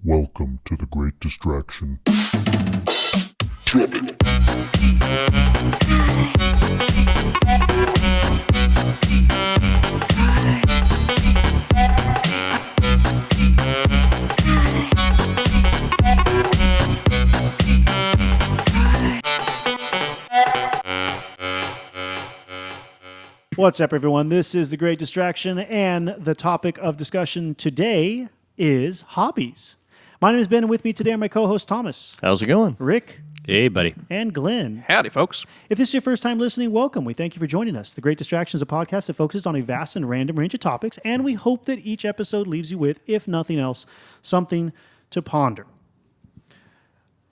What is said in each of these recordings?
Welcome to the Great Distraction. What's up, everyone? This is the Great Distraction, and the topic of discussion today is hobbies. My name is Ben, and with me today are my co-host Thomas, How's it going? Rick, Hey, buddy. and Glenn. Howdy, folks. If this is your first time listening, welcome. We thank you for joining us. The Great Distraction is a podcast that focuses on a vast and random range of topics, and we hope that each episode leaves you with, if nothing else, something to ponder.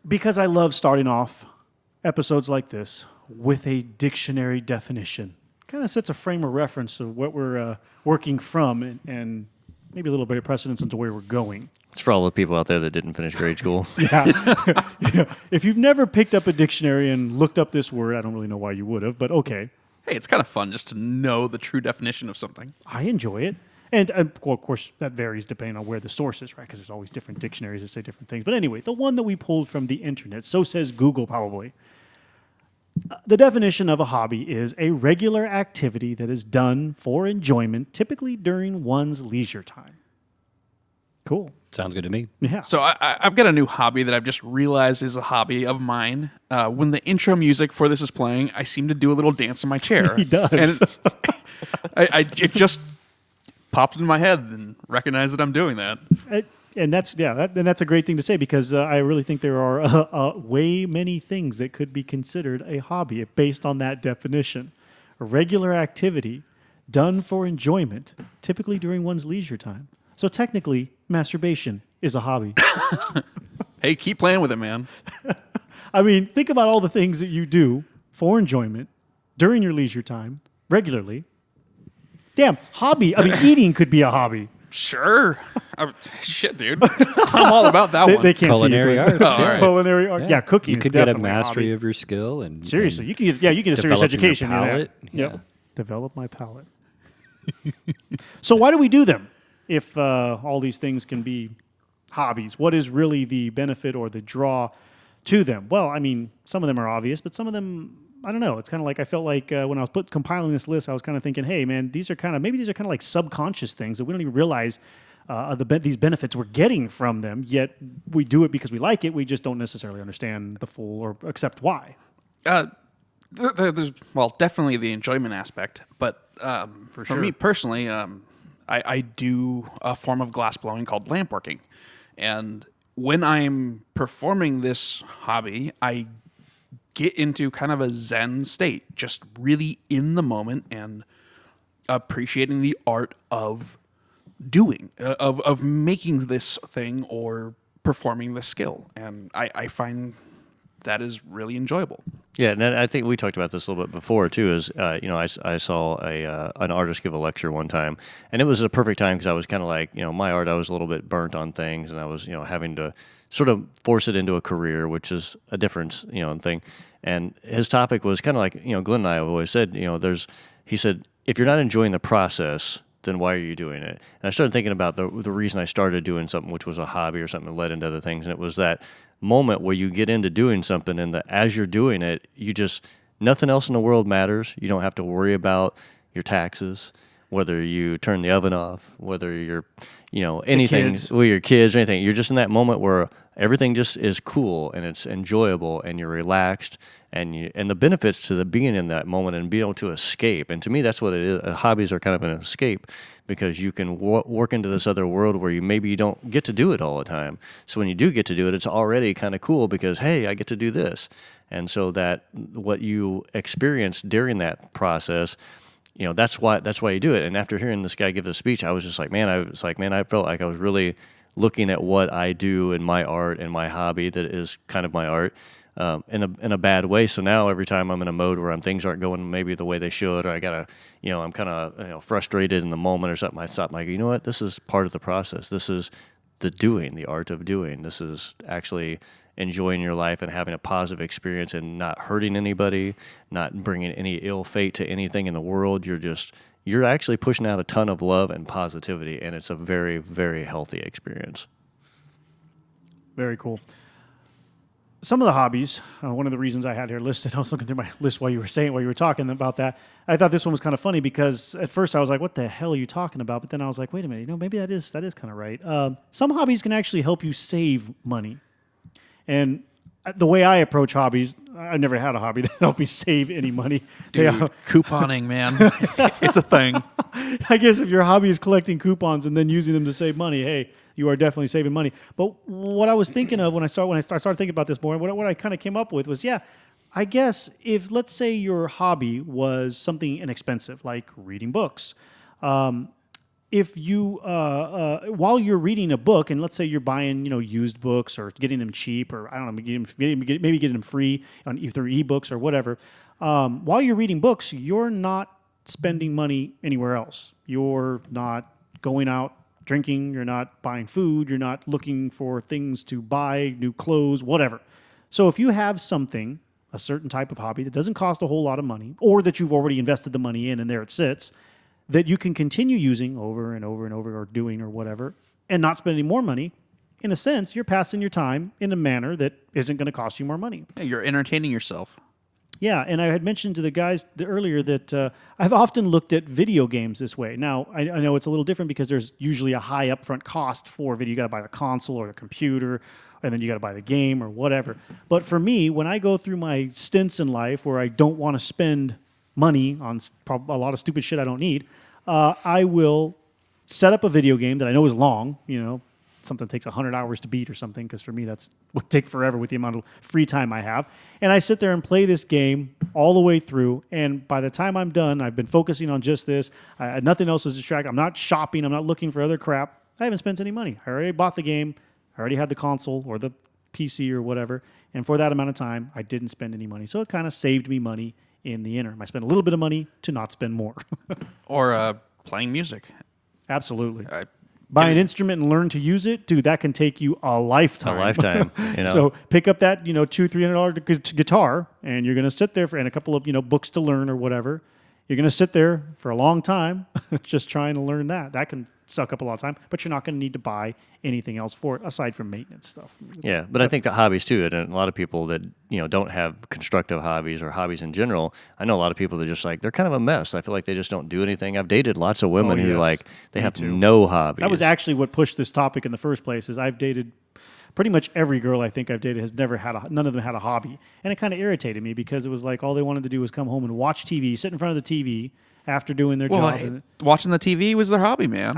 Because I love starting off episodes like this with a dictionary definition. Kind of sets a frame of reference of what we're working from and maybe a little bit of precedence into where we're going. It's for all the people out there that didn't finish grade school. Yeah. If you've never picked up a dictionary and looked up this word, I don't really know why you would have, but okay. Hey, it's kind of fun just to know the true definition of something. I enjoy it. And of course, that varies depending on where the source is, right? Because there's always different dictionaries that say different things. But anyway, the one that we pulled from the internet, so says Google probably. The definition of a hobby is a regular activity that is done for enjoyment, typically during one's leisure time. Cool. Sounds good to me. Yeah. So I've got a new hobby that I've just realized is a hobby of mine. When the intro music for this is playing, I seem to do a little dance in my chair. He does. And it just popped into my head and recognized that I'm doing that. And that's a great thing to say because I really think there are way many things that could be considered a hobby based on that definition. A regular activity done for enjoyment, typically during one's leisure time. So technically, masturbation is a hobby. Hey, keep playing with it, man. I mean, think about all the things that you do for enjoyment during your leisure time, regularly. Damn, hobby. I mean, eating could be a hobby. Sure. Shit, dude. I'm all about that one. They can't Culinary see you, arts. but- Oh, all right. Culinary art. Yeah, cooking You is could get a definitely mastery hobby. of your skill and Seriously, and you can get a serious develop your education. in that. palate. Yep. Yeah. Develop my palate. So why do we do them if all these things can be hobbies? What is really the benefit or the draw to them? Well, I mean, some of them are obvious, but some of them, I don't know. It's kind of like I felt like when I was compiling this list, I was kind of thinking, hey, man, these are kind of like subconscious things that we don't even realize these benefits we're getting from them, yet we do it because we like it. We just don't necessarily understand the full or accept why. There's definitely the enjoyment aspect, but for me personally, I do a form of glass blowing called lamp working, and when I'm performing this hobby, I get into kind of a zen state, just really in the moment and appreciating the art of doing, of making this thing or performing this skill, and I find that is really enjoyable. Yeah, and I think we talked about this a little bit before, too, is, I saw an artist give a lecture one time, and it was a perfect time because I was kind of like, my art, I was a little bit burnt on things, and I was, having to sort of force it into a career, which is a difference, thing. And his topic was kind of like, Glenn and I have always said, he said, if you're not enjoying the process, then why are you doing it? And I started thinking about the reason I started doing something, which was a hobby or something that led into other things, and it was that moment where you get into doing something and as you're doing it, nothing else in the world matters. You don't have to worry about your taxes, whether you turn the oven off, whether you're, anything with your kids or anything. You're just in that moment where everything just is cool and it's enjoyable and you're relaxed and the benefits to being in that moment and being able to escape. And to me, that's what it is. Hobbies are kind of an escape because you can work into this other world where you don't get to do it all the time. So when you do get to do it, it's already kind of cool because, hey, I get to do this. And so that what you experience during that process, that's why you do it. And after hearing this guy give the speech, I was just like, man, I felt like I was really looking at what I do in my art and my hobby that is kind of my art in a bad way. So now every time I'm in a mode where things aren't going maybe the way they should, or I gotta, I'm kind of frustrated in the moment or something, I stop and I go, you know what? This is part of the process. This is the doing, the art of doing. This is actually enjoying your life and having a positive experience and not hurting anybody, not bringing any ill fate to anything in the world. You're actually pushing out a ton of love and positivity, and it's a very, very healthy experience. Very cool. Some of the hobbies, one of the reasons I had here listed, I was looking through my list while you were talking about that. I thought this one was kind of funny because at first I was like, what the hell are you talking about? But then I was like, wait a minute, maybe that is kind of right. Some hobbies can actually help you save money. And the way I approach hobbies, I've never had a hobby that helped me save any money. Dude, couponing, man. It's a thing. I guess if your hobby is collecting coupons and then using them to save money, hey, you are definitely saving money. But what I was thinking of when I started thinking about this more, what I kind of came up with was, I guess if, let's say, your hobby was something inexpensive, like reading books, if you, while you're reading a book, and let's say you're buying, used books or getting them cheap, or I don't know, maybe getting them free on either ebooks or whatever, while you're reading books, you're not spending money anywhere else. You're not going out drinking, you're not buying food, you're not looking for things to buy, new clothes, whatever. So if you have something, a certain type of hobby that doesn't cost a whole lot of money, or that you've already invested the money in and there it sits, that you can continue using over and over and over, or doing or whatever, and not spending more money, in a sense, you're passing your time in a manner that isn't going to cost you more money. Yeah, you're entertaining yourself. Yeah, and I had mentioned to the guys earlier that I've often looked at video games this way. Now, I know it's a little different because there's usually a high upfront cost for video. You got to buy the console or the computer, and then you got to buy the game or whatever. But for me, when I go through my stints in life where I don't want to spend money on a lot of stupid shit I don't need, I will set up a video game that I know is long, something that takes 100 hours to beat or something, because for me that's would take forever with the amount of free time I have. And I sit there and play this game all the way through, and by the time I'm done, I've been focusing on just this. Nothing else is distracting. I'm not shopping. I'm not looking for other crap. I haven't spent any money. I already bought the game. I already had the console or the PC or whatever, and for that amount of time, I didn't spend any money. So it kind of saved me money in the interim. I spent a little bit of money to not spend more. Or playing music. Absolutely. Buy an instrument and learn to use it, dude, that can take you a lifetime. A lifetime. So pick up that, $200-$300 guitar, and you're going to sit there and a couple of, books to learn or whatever. You're going to sit there for a long time just trying to learn that. That can suck up a lot of time, but you're not going to need to buy anything else for it aside from maintenance stuff. Yeah, but I think the hobbies too, and a lot of people that don't have constructive hobbies or hobbies in general. I know a lot of people that just they're kind of a mess. I feel like they just don't do anything. I've dated lots of women who they have no hobbies. That was actually what pushed this topic in the first place. Is I've dated pretty much every girl I think I've dated has never had none of them had a hobby, and it kind of irritated me because it was like all they wanted to do was come home and watch TV, sit in front of the TV after doing their job. Watching the TV was their hobby, man.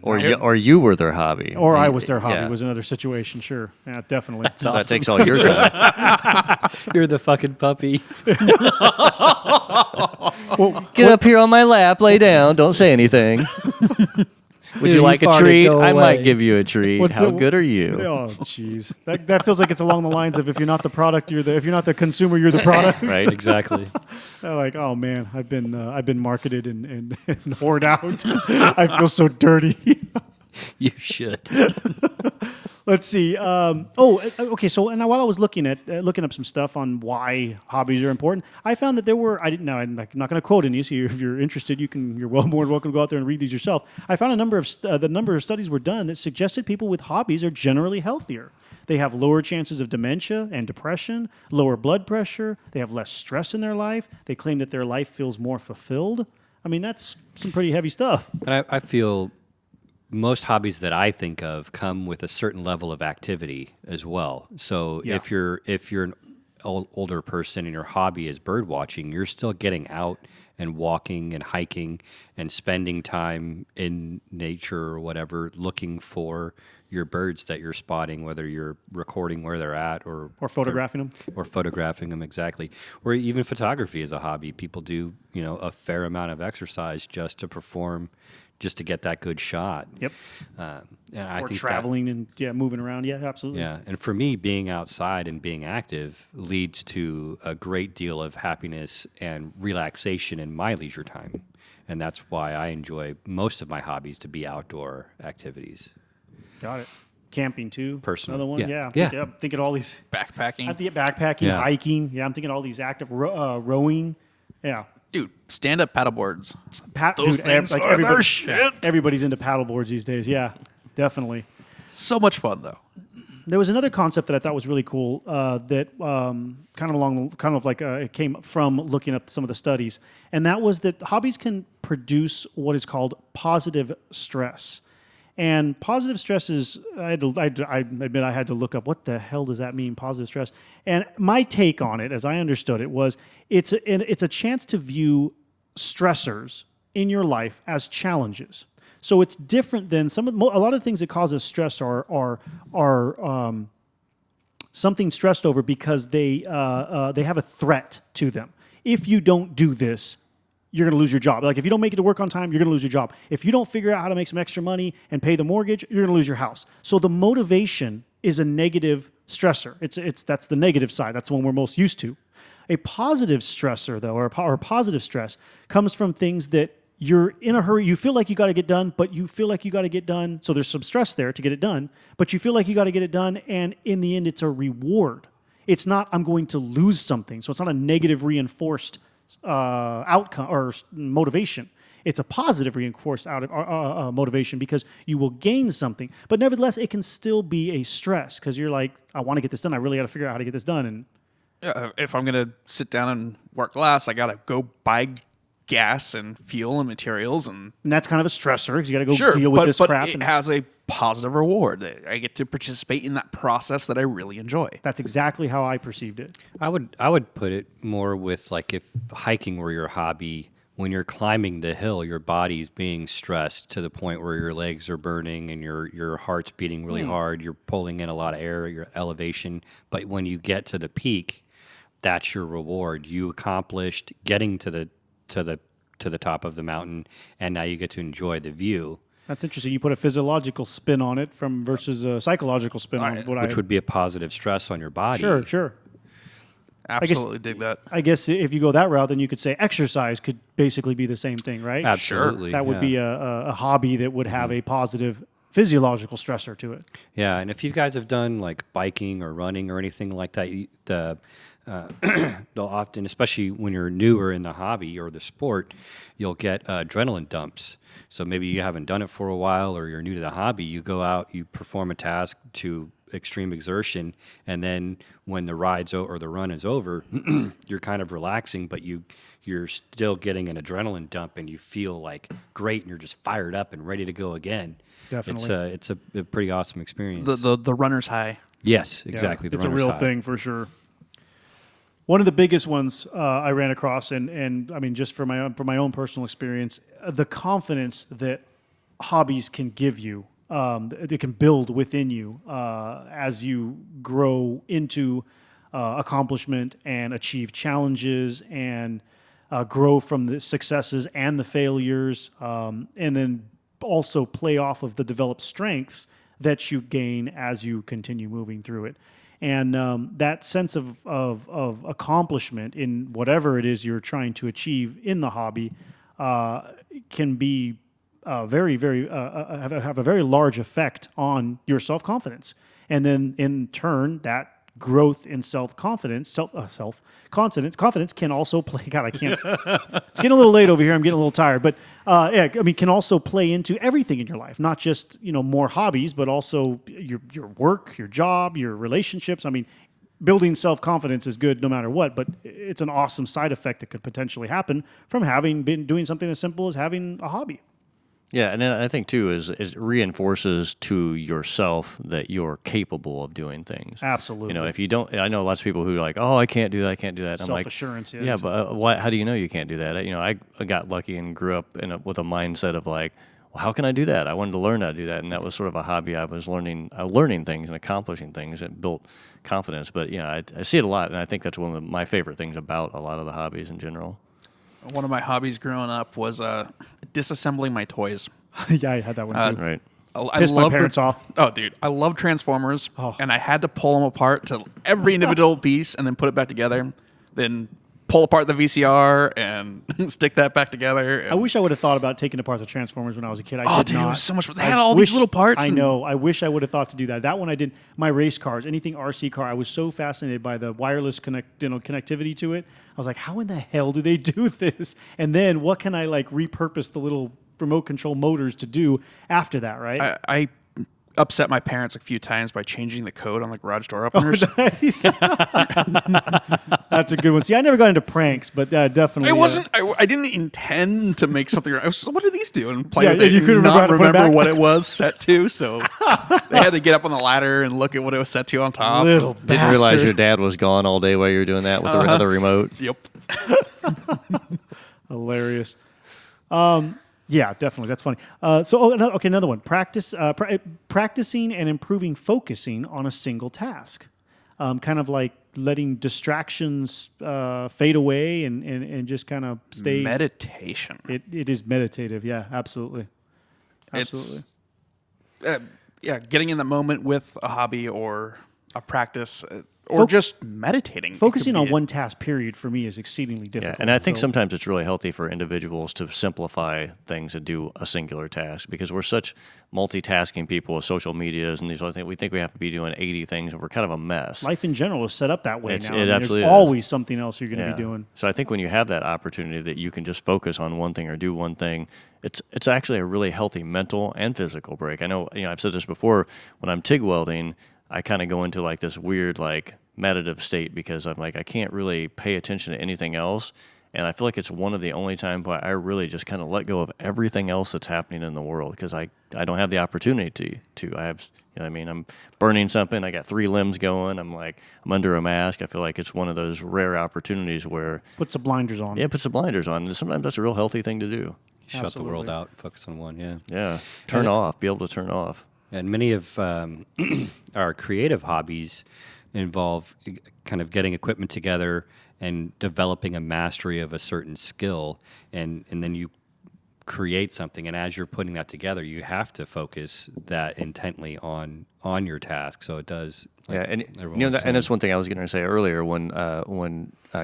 Or you were their hobby. Or I was their hobby was another situation, sure. Yeah, definitely. So that takes all your time. You're the fucking puppy. Get up here on my lap, lay down, don't say anything. Would you like a treat? I might give you a treat. How good are you? Oh, jeez. That feels like it's along the lines of if you're not the product, if you're not the consumer, you're the product. Right, exactly. Like, oh man, I've been marketed and whored out. I feel so dirty. You should. Let's see. Okay. So, and while I was looking up some stuff on why hobbies are important, I found that there were. I'm not going to quote any. So, if you're interested, you're more than welcome to go out there and read these yourself. I found the number of studies were done that suggested people with hobbies are generally healthier. They have lower chances of dementia and depression, lower blood pressure. They have less stress in their life. They claim that their life feels more fulfilled. I mean, that's some pretty heavy stuff. And I feel most hobbies that I think of come with a certain level of activity as well. So if you're an older person and your hobby is bird watching, you're still getting out and walking and hiking and spending time in nature or whatever, looking for your birds that you're spotting, whether you're recording where they're at or photographing them. Or photographing them, exactly. Or even photography is a hobby. People do, a fair amount of exercise just to get that good shot. Yep. And I think traveling and moving around. Yeah, absolutely. Yeah, and for me, being outside and being active leads to a great deal of happiness and relaxation in my leisure time, and that's why I enjoy most of my hobbies to be outdoor activities. Got it. Camping too. Personally, another one. Yeah. I'm thinking all these backpacking. Hiking. Yeah, I'm thinking all these active rowing. Yeah. Dude, stand-up paddleboards. Those things are their shit. Everybody's into paddleboards these days. Yeah, definitely. So much fun, though. There was another concept that I thought was really cool that it came from looking up some of the studies, and that was that hobbies can produce what is called positive stress. And positive stress is, I admit I had to look up what the hell does that mean, positive stress. And my take on it, as I understood it, was it's a chance to view stressors in your life as challenges. So it's different than a lot of the things that cause us stress are something stressed over because they have a threat to them. If you don't do this, you're going to lose your job. Like if you don't make it to work on time, you're going to lose your job. If you don't figure out how to make some extra money and pay the mortgage, you're going to lose your house. So the motivation is a negative stressor. That's the negative side. That's the one we're most used to. A positive stressor, though, or positive stress, comes from things that you're in a hurry. You feel like you got to get done, but you feel like you got to get done. So there's some stress there to get it done, but you feel like you got to get it done. And in the end, it's a reward. It's not, I'm going to lose something. So it's not a negative reinforced outcome or motivation. It's a positive reinforced motivation because you will gain something. But nevertheless, it can still be a stress because you're like, I want to get this done. I really got to figure out how to get this done. And if I'm going to sit down and work glass, I got to go buy gas and fuel and materials, and that's kind of a stressor because you got to go deal with this crap. But it has a positive reward. I get to participate in that process that I really enjoy. That's exactly how I perceived it. I would put it more with like if hiking were your hobby, when you're climbing the hill, your body's being stressed to the point where your legs are burning and your heart's beating really hard. You're pulling in a lot of air, your elevation. But when you get to the peak, that's your reward. You accomplished getting to the top of the mountain, and now you get to enjoy the view. That's interesting. You put a physiological spin on it versus a psychological spin on it. Which would be a positive stress on your body. Sure. Absolutely dig that. I guess if you go that route, then you could say exercise could basically be the same thing, right? Absolutely. That would be a hobby that would have a positive physiological stressor to it. Yeah, and if you guys have done like biking or running or anything like that, they'll often, especially when you're newer in the hobby or the sport, you'll get adrenaline dumps. So maybe you haven't done it for a while or you're new to the hobby, you go out, you perform a task to extreme exertion, and then when the run is over, you're kind of relaxing, but you're still getting an adrenaline dump and you feel like great and you're just fired up and ready to go again. Definitely. It's a pretty awesome experience. The runner's high. Yes, exactly. Yeah, it's a real thing for sure. One of the biggest ones I ran across, and I mean, just from my own personal experience, the confidence that hobbies can give you, they can build within you as you grow into accomplishment and achieve challenges and grow from the successes and the failures, and then also play off of the developed strengths that you gain as you continue moving through it. And that sense of accomplishment in whatever it is you're trying to achieve in the hobby can be have a very large effect on your self-confidence. And then in turn, that growth in confidence can also play. God, I can't. It's getting a little late over here. I'm getting a little tired, but can also play into everything in your life, not just more hobbies, but also your work, your job, your relationships. I mean, building self-confidence is good no matter what, but it's an awesome side effect that could potentially happen from having been doing something as simple as having a hobby. Yeah, and then I think too is it reinforces to yourself that you're capable of doing things. Absolutely. If you don't, I know lots of people who are like, oh, I can't do that. And Self-assurance. I'm like, yeah, but how do you know you can't do that? I got lucky and grew up with a mindset of like, well, how can I do that? I wanted to learn how to do that, and that was sort of a hobby. I was learning things and accomplishing things, and built confidence. But I see it a lot, and I think that's one of my favorite things about a lot of the hobbies in general. One of my hobbies growing up was disassembling my toys. Yeah, I had that one too. Right. I pissed my parents off. Oh, dude, I love Transformers, and I had to pull them apart to every individual piece and then put it back together. Then pull apart the VCR and stick that back together. I wish I would have thought about taking apart the Transformers when I was a kid. It was so much fun. They had all these little parts. I know. I wish I would have thought to do that. That one I did. My race cars, anything RC car, I was so fascinated by the wireless connectivity to it. I was like, how in the hell do they do this? And then what can I repurpose the little remote control motors to do after that, right? upset my parents a few times by changing the code on the garage door openers. Nice. That's a good one. See, I never got into pranks, but definitely. It wasn't. I didn't intend to make something. I was just, what do these do? And play with and it. you couldn't and not remember remember what it was set to. So they had to get up on the ladder and look at what it was set to on top. Little Didn't realize bastard. your dad was gone all day while you were doing that with another remote. Yep. Hilarious. Yeah, definitely. That's funny. Another one. Practicing and improving focusing on a single task. Kind of like letting distractions fade away and just kind of stay. Meditation. It is meditative. Yeah, absolutely. Absolutely. Getting in the moment with a hobby or a practice. Or just meditating. Focusing on one task, period, for me is exceedingly difficult. Yeah, and I think sometimes it's really healthy for individuals to simplify things and do a singular task because we're such multitasking people with social medias and these other things. We think we have to be doing 80 things, and we're kind of a mess. Life in general is set up that way now. It absolutely there's always something else you're going to be doing. So I think when you have that opportunity that you can just focus on one thing or do one thing, it's actually a really healthy mental and physical break. I know, I've said this before, when I'm TIG welding, I kind of go into like this weird like meditative state because I'm like I can't really pay attention to anything else, and I feel like it's one of the only times where I really just kind of let go of everything else that's happening in the world because I don't have the opportunity to. I have, I'm burning something. I got 3 limbs going. I'm under a mask. I feel like it's one of those rare opportunities where puts the blinders on. Yeah, puts the blinders on. And sometimes that's a real healthy thing to do. Shut the world out, focus on one. Yeah. Yeah. Turn off. Be able to turn off. And many of our creative hobbies involve kind of getting equipment together and developing a mastery of a certain skill, and then you create something. And as you're putting that together, you have to focus that intently on your task. So it does. And that's one thing I was going to say earlier when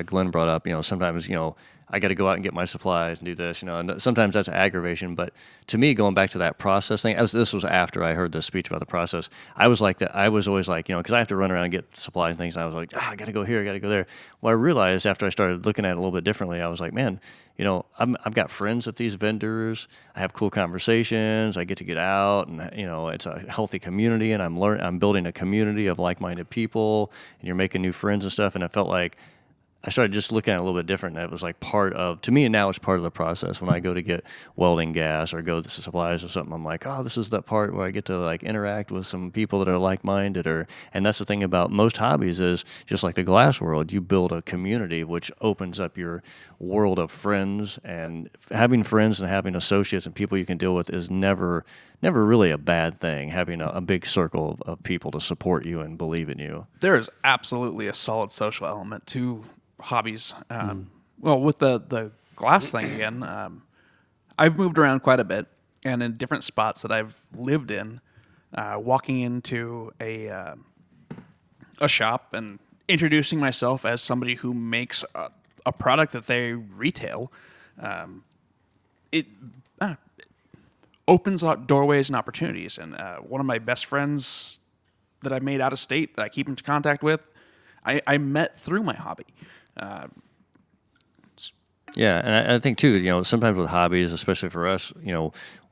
Glenn brought up. Sometimes I got to go out and get my supplies and do this, and sometimes that's aggravation. But to me, going back to that process thing, this was after I heard the speech about the process, I was like that. I was always like, because I have to run around and get supplies and things, and I was like, I got to go here, I got to go there. Well, I realized after I started looking at it a little bit differently, I was like, man, I've got friends at these vendors. I have cool conversations. I get to get out, and it's a healthy community, and I'm building a community of like-minded people, and you're making new friends and stuff. And I felt like I started just looking at it a little bit different. And it was like to me, now it's part of the process. When I go to get welding gas or go to supplies or something, I'm like, this is that part where I get to like interact with some people that are like-minded. And that's the thing about most hobbies is just like the glass world, you build a community which opens up your world of friends, and having friends and having associates and people you can deal with is never really a bad thing, having a big circle of people to support you and believe in you. There is absolutely a solid social element to hobbies. Well, with the glass thing again, I've moved around quite a bit, and in different spots that I've lived in, walking into a shop and introducing myself as somebody who makes a product that they retail, it opens up doorways and opportunities. And one of my best friends that I made out of state that I keep in contact with, I met through my hobby. Yeah, and I think too, sometimes with hobbies, especially for us,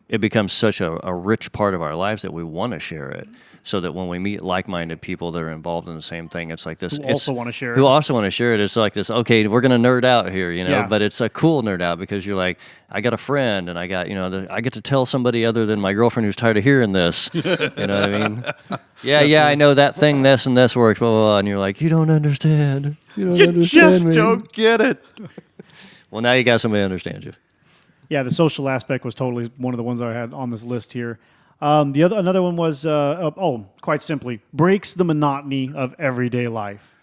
it becomes such a rich part of our lives that we want to share it. So that when we meet like-minded people that are involved in the same thing, it's like this. Who also want to share it. Who also want to share it. It's like this, okay, we're going to nerd out here, Yeah. but it's a cool nerd out because you're like, I got a friend and I got, I get to tell somebody other than my girlfriend who's tired of hearing this. You know what I mean? Yeah, I know that thing, this and this works, blah, blah, blah. And you're like, you don't understand. You don't understand just me. don't get it. Well, now you got somebody who understands you. Yeah, the social aspect was totally one of the ones I had on this list here. Another one was, quite simply, breaks the monotony of everyday life.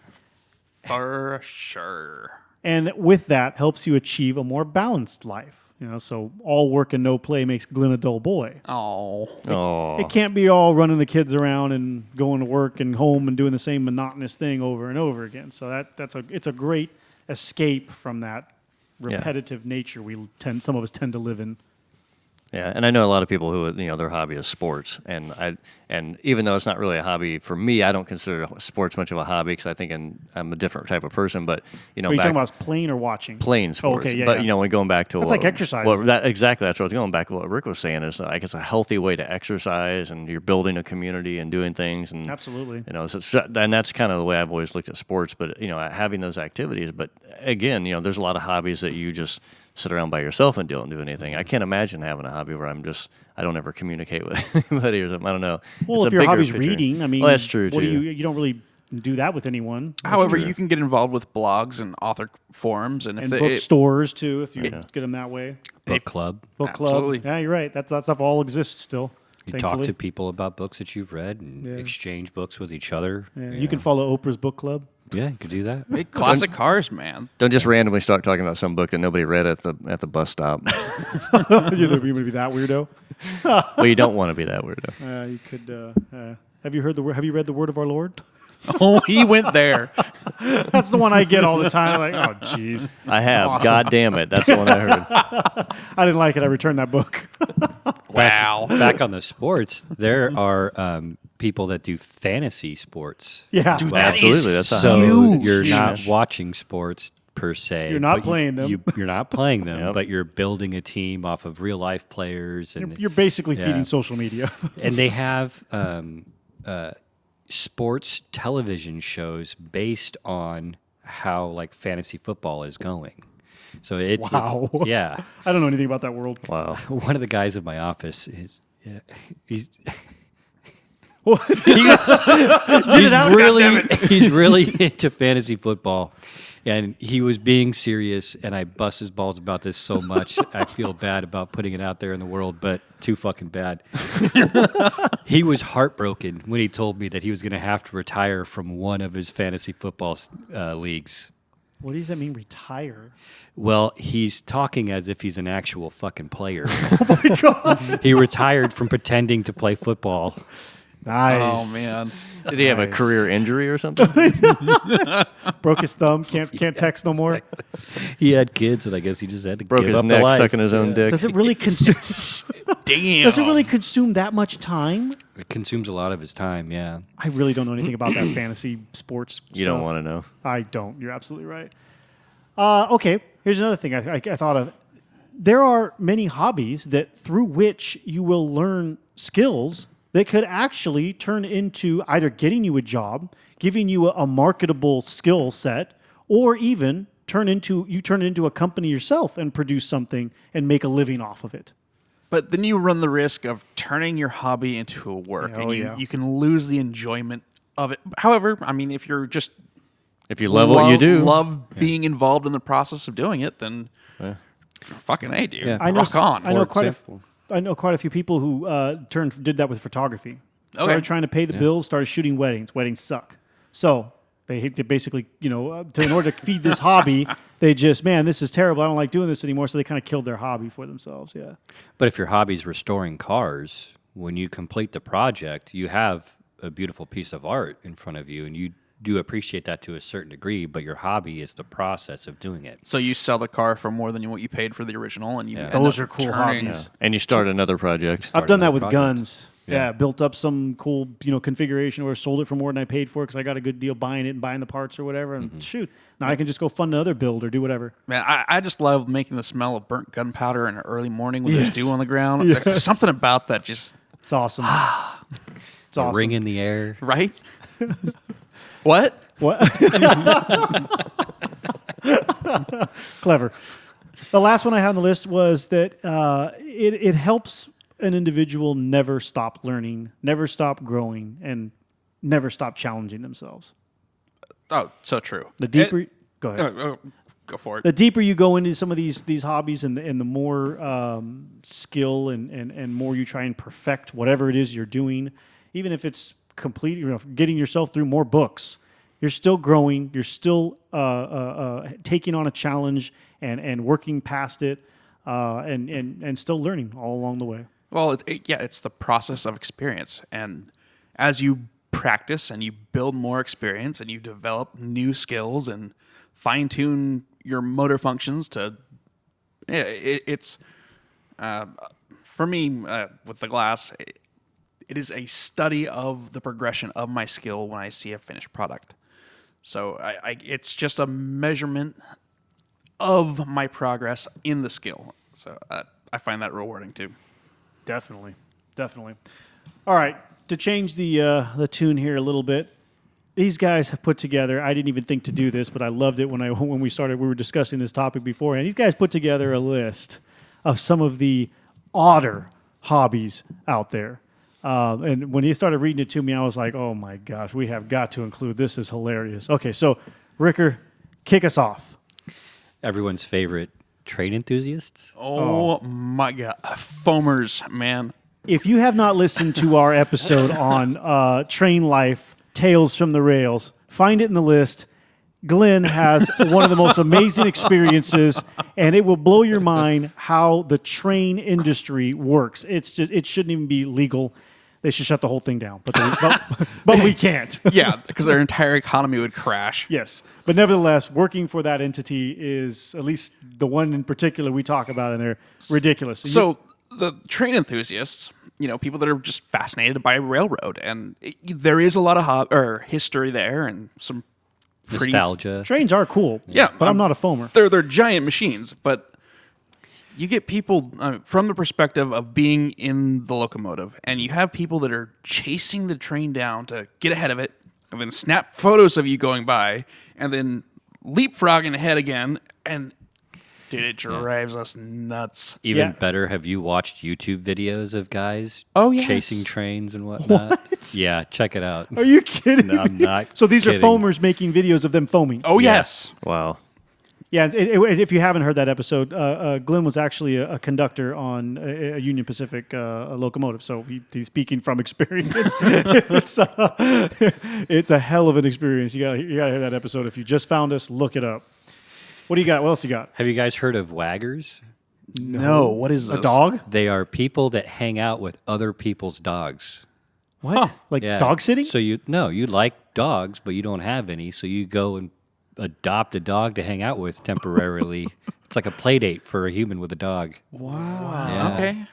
For sure. And with that, helps you achieve a more balanced life. So all work and no play makes Glenn a dull boy. Oh. It can't be all running the kids around and going to work and home and doing the same monotonous thing over and over again. So it's a great escape from that repetitive nature some of us tend to live in. Yeah, and I know a lot of people who their hobby is sports, and even though it's not really a hobby for me, I don't consider sports much of a hobby because I think I'm a different type of person. But Are you talking about playing or watching? Playing sports. Oh, okay, yeah. But yeah. when going back to That's like exercise. Exactly, that's what I was going back to. What Rick was saying is like it's a healthy way to exercise, and you're building a community and doing things. And Absolutely. And that's kind of the way I've always looked at sports. But having those activities. But again, there's a lot of hobbies that you just sit around by yourself and don't do anything. I can't imagine having a hobby where I don't ever communicate with anybody or something. I don't know. Well, it's if your hobby's reading, that's true too. You don't really do that with anyone. However, you can get involved with blogs and author forums and bookstores too, if you get them that way. Book club. Book club. Absolutely. Yeah, you're right. That stuff all exists still. You thankfully. talk to people about books that you've read and exchange books with each other. Yeah. You can follow Oprah's book club. Yeah, you could do that. Hey, classic cars, man. Don't just randomly start talking about some book that nobody read at the bus stop. You're going to be that weirdo. Well, you don't want to be that weirdo. You could. Have you read the word of our Lord? Oh, he went there. That's the one I get all the time. Like, oh, jeez. I have. Awesome. God damn it. That's the one I heard. I didn't like it. I returned that book. Wow. Back on the sports, there are people that do fantasy sports. Yeah. Dude, Well, that absolutely. is That's a So huge. you're not watching sports per se. You're not but playing them. You're not playing them, Yep. but you're building a team off of real life players, and You're basically feeding social media. and they have sports television shows based on how like fantasy football is going. So it's Wow. yeah. I don't know anything about that world. Wow. One of the guys in my office is he's he's really into fantasy football, and he was being serious, and I bust his balls about this so much. I feel bad about putting it out there in the world, but too fucking bad. He was heartbroken when he told me that he was going to have to retire from one of his fantasy football leagues. What does that mean, retire? Well, he's talking as if he's an actual fucking player. Oh my God. He retired from pretending to play football. Nice. Oh, man. Did he have a career injury or something? Broke his thumb. Can't text no more. He had kids, and I guess he just had to Broke give his up neck the life. sucking his own dick. Does it really consume? Damn. Does it really consume that much time? It consumes a lot of his time, yeah. I really don't know anything about that fantasy sports. You don't want to know. I don't. You're absolutely right. Okay, here's another thing I thought of. There are many hobbies that through which you will learn skills that could actually turn into either getting you a job, giving you a marketable skill set, or even turn it into a company yourself and produce something and make a living off of it. But then you run the risk of turning your hobby into a work, and you can lose the enjoyment of it. However, I mean, if you're just If you love what you do. love being involved in the process of doing it, then fucking A, dude. Yeah. Rock on. I know quite a few people who did that with photography. Started trying to pay the bills, started shooting weddings. Weddings suck. So they basically, in order to feed this hobby, they just, man, this is terrible. I don't like doing this anymore. So they kind of killed their hobby for themselves. Yeah. But if your hobby is restoring cars, when you complete the project, you have a beautiful piece of art in front of you, and you do appreciate that to a certain degree, but your hobby is the process of doing it. So you sell the car for more than what you paid for the original, and you end Those up are cool turning- hobbies. And you start another project. I've done that with project. guns. Yeah, built up some cool, configuration or sold it for more than I paid for it because I got a good deal buying it and buying the parts or whatever. And shoot, now I can just go fund another build or do whatever. Man, I just love making the smell of burnt gunpowder in an early morning when Yes. there's dew on the ground. Yes. There's something about that just, It's awesome. It's A awesome. ring in the air. right? What? What? Clever. The last one I had on the list was that it helps an individual never stop learning, never stop growing, and never stop challenging themselves. Oh, so true. The deeper, go ahead. Go for it. The deeper you go into some of these hobbies, and the more skill and more you try and perfect whatever it is you're doing, even if it's complete, getting yourself through more books, you're still growing. You're still taking on a challenge and working past it, and still learning all along the way. Well, it's the process of experience. And as you practice and you build more experience and you develop new skills and fine-tune your motor functions to, it's for me, with the glass, it is a study of the progression of my skill when I see a finished product. So it's just a measurement of my progress in the skill. So I find that rewarding too. Definitely. All right, to change the tune here a little bit, these guys have put together, I didn't even think to do this, but I loved it when we were discussing this topic before, and these guys put together a list of some of the odder hobbies out there. And when he started reading it to me, I was like, oh my gosh, we have got to include this. Is hilarious. Okay, so Ricker, kick us off. Everyone's favorite train enthusiasts. Oh my God. Foamers, man. If you have not listened to our episode on train life, Tales from the Rails, find it in the list. Glenn has one of the most amazing experiences, and it will blow your mind how the train industry works. It shouldn't even be legal. They should shut the whole thing down, but we can't. Yeah, because our entire economy would crash. Yes, but nevertheless, working for that entity is, at least the one in particular we talk about in there, ridiculous. So the train enthusiasts, people that are just fascinated by railroad, and there is a lot of history there and some pretty nostalgia. Trains are cool. Yeah, but I'm not a foamer. They're giant machines, but you get people from the perspective of being in the locomotive, and you have people that are chasing the train down to get ahead of it, and then snap photos of you going by, and then leapfrogging ahead again, and dude, it drives us nuts. Even better, have you watched YouTube videos of guys chasing trains and whatnot? What? Yeah, check it out. Are you kidding? No, I'm not. So these kidding. are foamers making videos of them foaming. Oh, yes. Wow. Yeah, if you haven't heard that episode, Glenn was actually a conductor on a Union Pacific locomotive, so he's speaking from experience. It's a hell of an experience. You gotta hear that episode. If you just found us, look it up. What do you got? What else you got? Have you guys heard of waggers? No, what is this? A dog? They are people that hang out with other people's dogs. What? Like dog sitting? So you like dogs, but you don't have any, so you go and adopt a dog to hang out with temporarily. It's like a play date for a human with a dog. Wow. Yeah. Okay.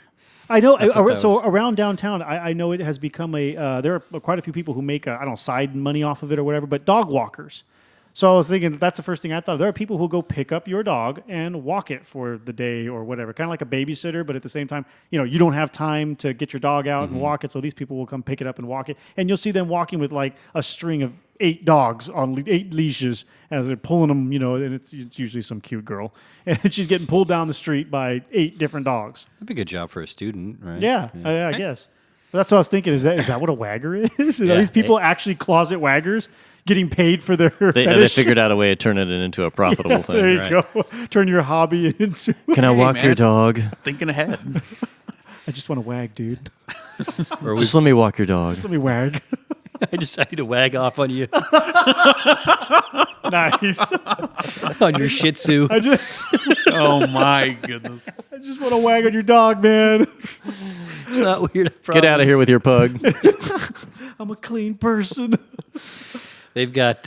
I know. Around downtown, I know it has become there are quite a few people who make side money off of it or whatever, but dog walkers. So I was thinking that's the first thing I thought. There are people who go pick up your dog and walk it for the day or whatever, kind of like a babysitter, but at the same time, you don't have time to get your dog out and walk it. So these people will come pick it up and walk it, and you'll see them walking with like a string of 8 dogs on 8 leashes as they're pulling them. And it's usually some cute girl, and she's getting pulled down the street by 8 different dogs. That'd be a good job for a student, right? Yeah. I guess. But that's what I was thinking. Is that what a wagger is? Are these people actually closet waggers? Getting paid for their They fetish? figured out a way of turning it into a profitable thing. There you go. Turn your hobby into... Can I walk man, your it's dog? Thinking ahead. I just want to wag, dude. Just let me walk your dog. Just let me wag. I need to wag off on you Nice. on your Shih Tzu. I just Oh, my goodness. want to wag on your dog, man. It's not weird. I Get out of promise. here with your pug. I'm a clean person. They've got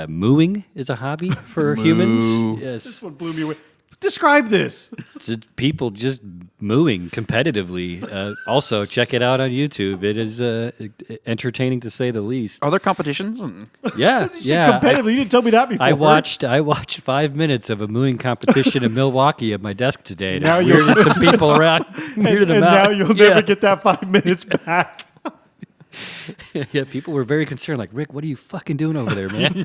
mooing is a hobby for humans. This Yes, one blew me away. Describe this. it's people just mooing competitively. Also, check it out on YouTube. It is entertaining to say the least. Are there competitions? Yeah, You said yeah. competitively. You didn't tell me that before. I watched 5 minutes of a mooing competition in Milwaukee at my desk today. Now Now you're- weirded some people around. Weirded and them now out. you'll Yeah. never get that 5 minutes back. Yeah, people were very concerned. Like, Rick, what are you fucking doing over there, man?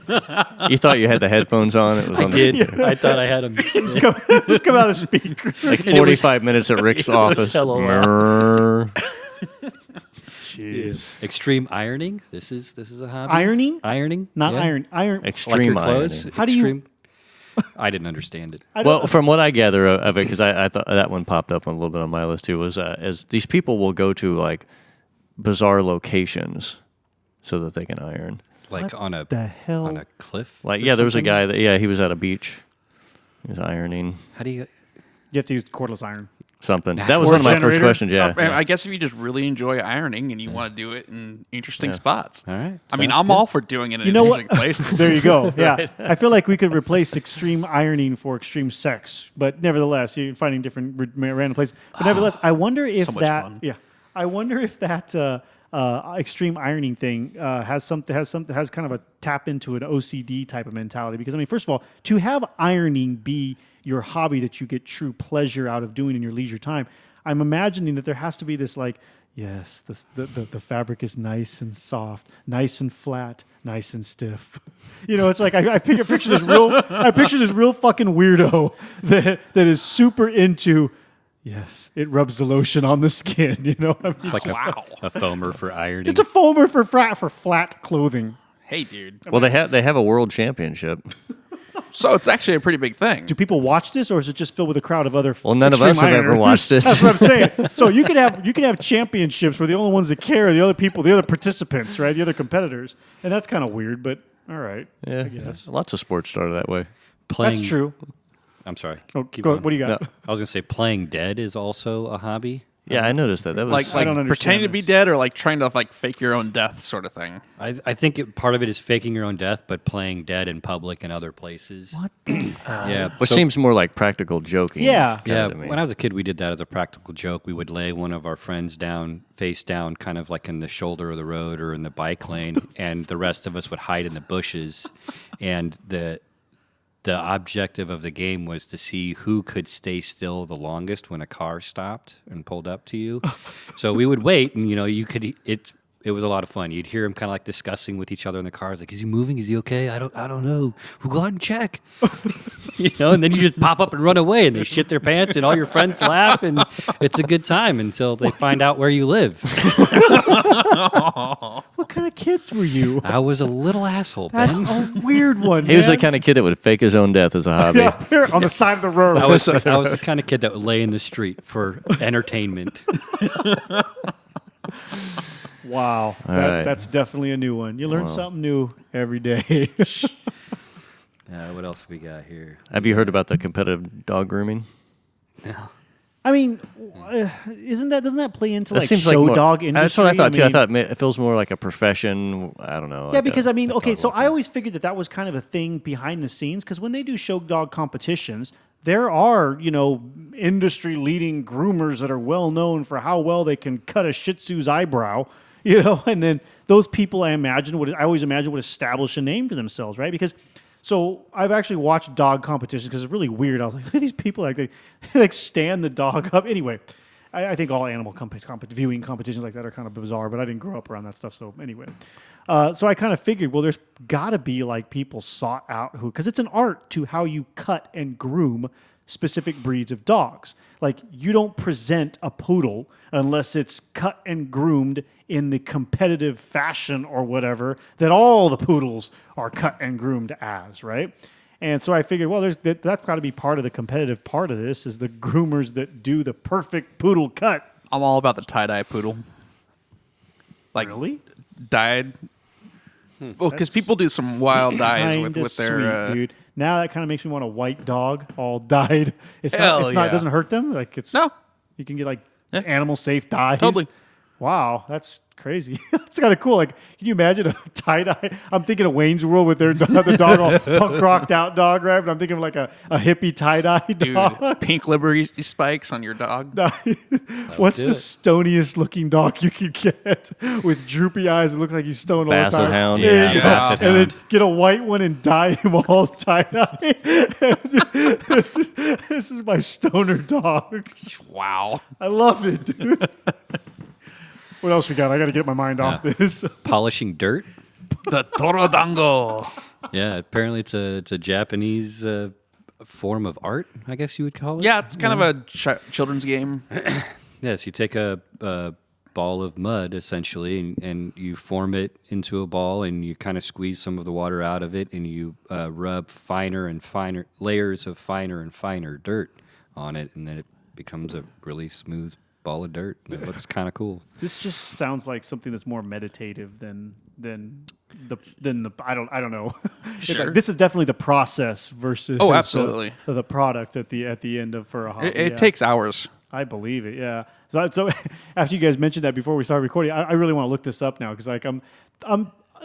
You thought you had the headphones on. It was on I thought I had them. Just come out of the speaker. like 45 minutes at Rick's office. hella loud. Mrrr. Jeez. Extreme ironing. This is a hobby. Ironing? Ironing, Not yeah. iron. Iron. Like Extreme your clothes. ironing. How do you- Extreme. I didn't understand it. I Well, don't- from what I gather of it, because I thought that one popped up a little bit on my list too, was as these people will go to like bizarre locations so that they can iron. Like on a the hell? on a cliff. Like, or yeah, there was a something? guy that he was at a beach. He was ironing. How do you? You have to use cordless iron. Something. That was one of my first questions, yeah. I guess if you just really enjoy ironing and you want to do it in interesting spots. All right. I mean, I'm all for doing it in interesting places. There you go. Yeah. I feel like we could replace extreme ironing for extreme sex, but nevertheless, you're finding different random places. But nevertheless, I wonder if so much that. fun. Yeah. I wonder if that extreme ironing thing has kind of a tap into an OCD type of mentality. Because I mean, first of all, to have ironing be your hobby that you get true pleasure out of doing in your leisure time, I'm imagining that there has to be this like, yes, the fabric is nice and soft, nice and flat, nice and stiff. You know, it's like I picture this real fucking weirdo that is super into. Yes, it rubs the lotion on the skin. You know, I mean, Like a foamer for ironing. it's a foamer for flat clothing. Hey, dude. Well, they have a world championship. So it's actually a pretty big thing. Do people watch this, or is it just filled with a crowd of other? Well, none of us have ever watched this. That's what I'm saying. So you could have championships where the only ones that care are the other people, the other participants, right? The other competitors, and that's kind of weird. But all right, Yeah, I guess lots of sports started that way. Playing, that's true. I'm sorry. Oh, Keep go, going. what do you got? No. I was going to say playing dead is also a hobby. Yeah, I noticed that. That was Like I don't understand pretending to be this. dead or like trying to like fake your own death sort of thing. I think part of it is faking your own death, but playing dead in public and other places. What? The? Yeah. which seems more like practical joking. Yeah. Yeah, to me. when I was a kid, we did that as a practical joke. We would lay one of our friends down, face down, kind of like in the shoulder of the road or in the bike lane, and the rest of us would hide in the bushes. And the objective of the game was to see who could stay still the longest when a car stopped and pulled up to you. So we would wait, and it was a lot of fun. You'd hear them kind of like discussing with each other in the cars, like, "Is he moving? Is he okay? I don't know. We'll go out and check." And then you just pop up and run away, and they shit their pants, and all your friends laugh, and it's a good time until they find out where you live. What kind of kids were you? I was a little asshole, That's Ben. a weird one. He was the man. kind of kid that would fake his own death as a hobby. Yeah, there on the side of the road. I was the kind of kid that would lay in the street for entertainment. Wow, right. that's definitely a new one. You learn something new every day. What else we got here? Have you heard about the competitive dog grooming? No. I mean, doesn't that play into That like seems show more, dog industry? That's what I thought too. I mean, thought it feels more like a profession. I don't know. Yeah, like because a I mean, okay, dog so walker. I always figured that was kind of a thing behind the scenes because when they do show dog competitions, there are, industry leading groomers that are well known for how well they can cut a Shih Tzu's eyebrow, and then those people I always imagine would establish a name for themselves, right? Because so I've actually watched dog competitions because it's really weird. I was like, look at these people they like stand the dog up. Anyway, I think all animal viewing competitions like that are kind of bizarre, but I didn't grow up around that stuff. So anyway, so I kind of figured, well, there's got to be like people sought out because it's an art to how you cut and groom specific breeds of dogs. Like you don't present a poodle unless it's cut and groomed in the competitive fashion or whatever that all the poodles are cut and groomed as, right? And so I figured, well, that's got to be part of the competitive part of this is the groomers that do the perfect poodle cut. I'm all about the tie-dye poodle. Like Really? dyed. Well, because people do some wild dyes Kinda with their. sweet, dude. Now that kind of makes me want a white dog all dyed. It's Hell not. It yeah. doesn't hurt them. Like it's No. You can get like animal safe dyes. Totally. Wow, that's crazy. That's kind of cool. Like, can you imagine a tie dye? I'm thinking of Wayne's World with their the dog all punk rocked out dog, right? But I'm thinking of like a hippie tie dye Dude, dog. pink Liberty spikes on your dog. What's do the it. stoniest looking dog you could get with droopy eyes? It looks like he's stoned all the Basset time. hound. There you Yeah, go. Basset And then hound. get a white one and dye him all tie dye. This is my stoner dog. Wow. I love it, dude. What else we got? I got to get my mind off this. Polishing dirt. The Torodango. Yeah, apparently it's a Japanese form of art, I guess you would call it. Yeah, it's kind of a children's game. Yes, you take a ball of mud essentially, and you form it into a ball, and you kind of squeeze some of the water out of it, and you rub finer and finer layers of finer and finer dirt on it, and then it becomes a really smooth ball of dirt. It looks kind of cool. This just sounds like something that's more meditative than the I don't know. Sure. This is definitely the process versus absolutely. the product at the end of for a hobby. It takes hours. I believe it. Yeah. So after you guys mentioned that before we started recording, I really want to look this up now because like I'm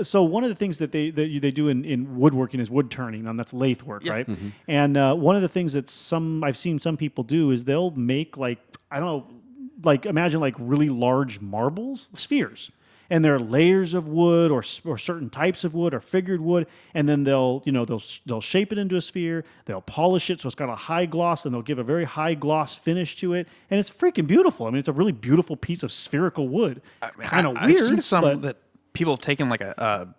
so one of the things that they do in woodworking is wood turning, and that's lathe work, right? Mm-hmm. And one of the things that I've seen some people do is they'll make like I don't know, like imagine like really large marbles, spheres. And there are layers of wood or certain types of wood or figured wood, and then they'll shape it into a sphere. They'll polish it so it's got a high gloss, and they'll give a very high gloss finish to it, and it's freaking beautiful. I mean, it's a really beautiful piece of spherical wood. Kind of weird. I've seen some that people have taken like a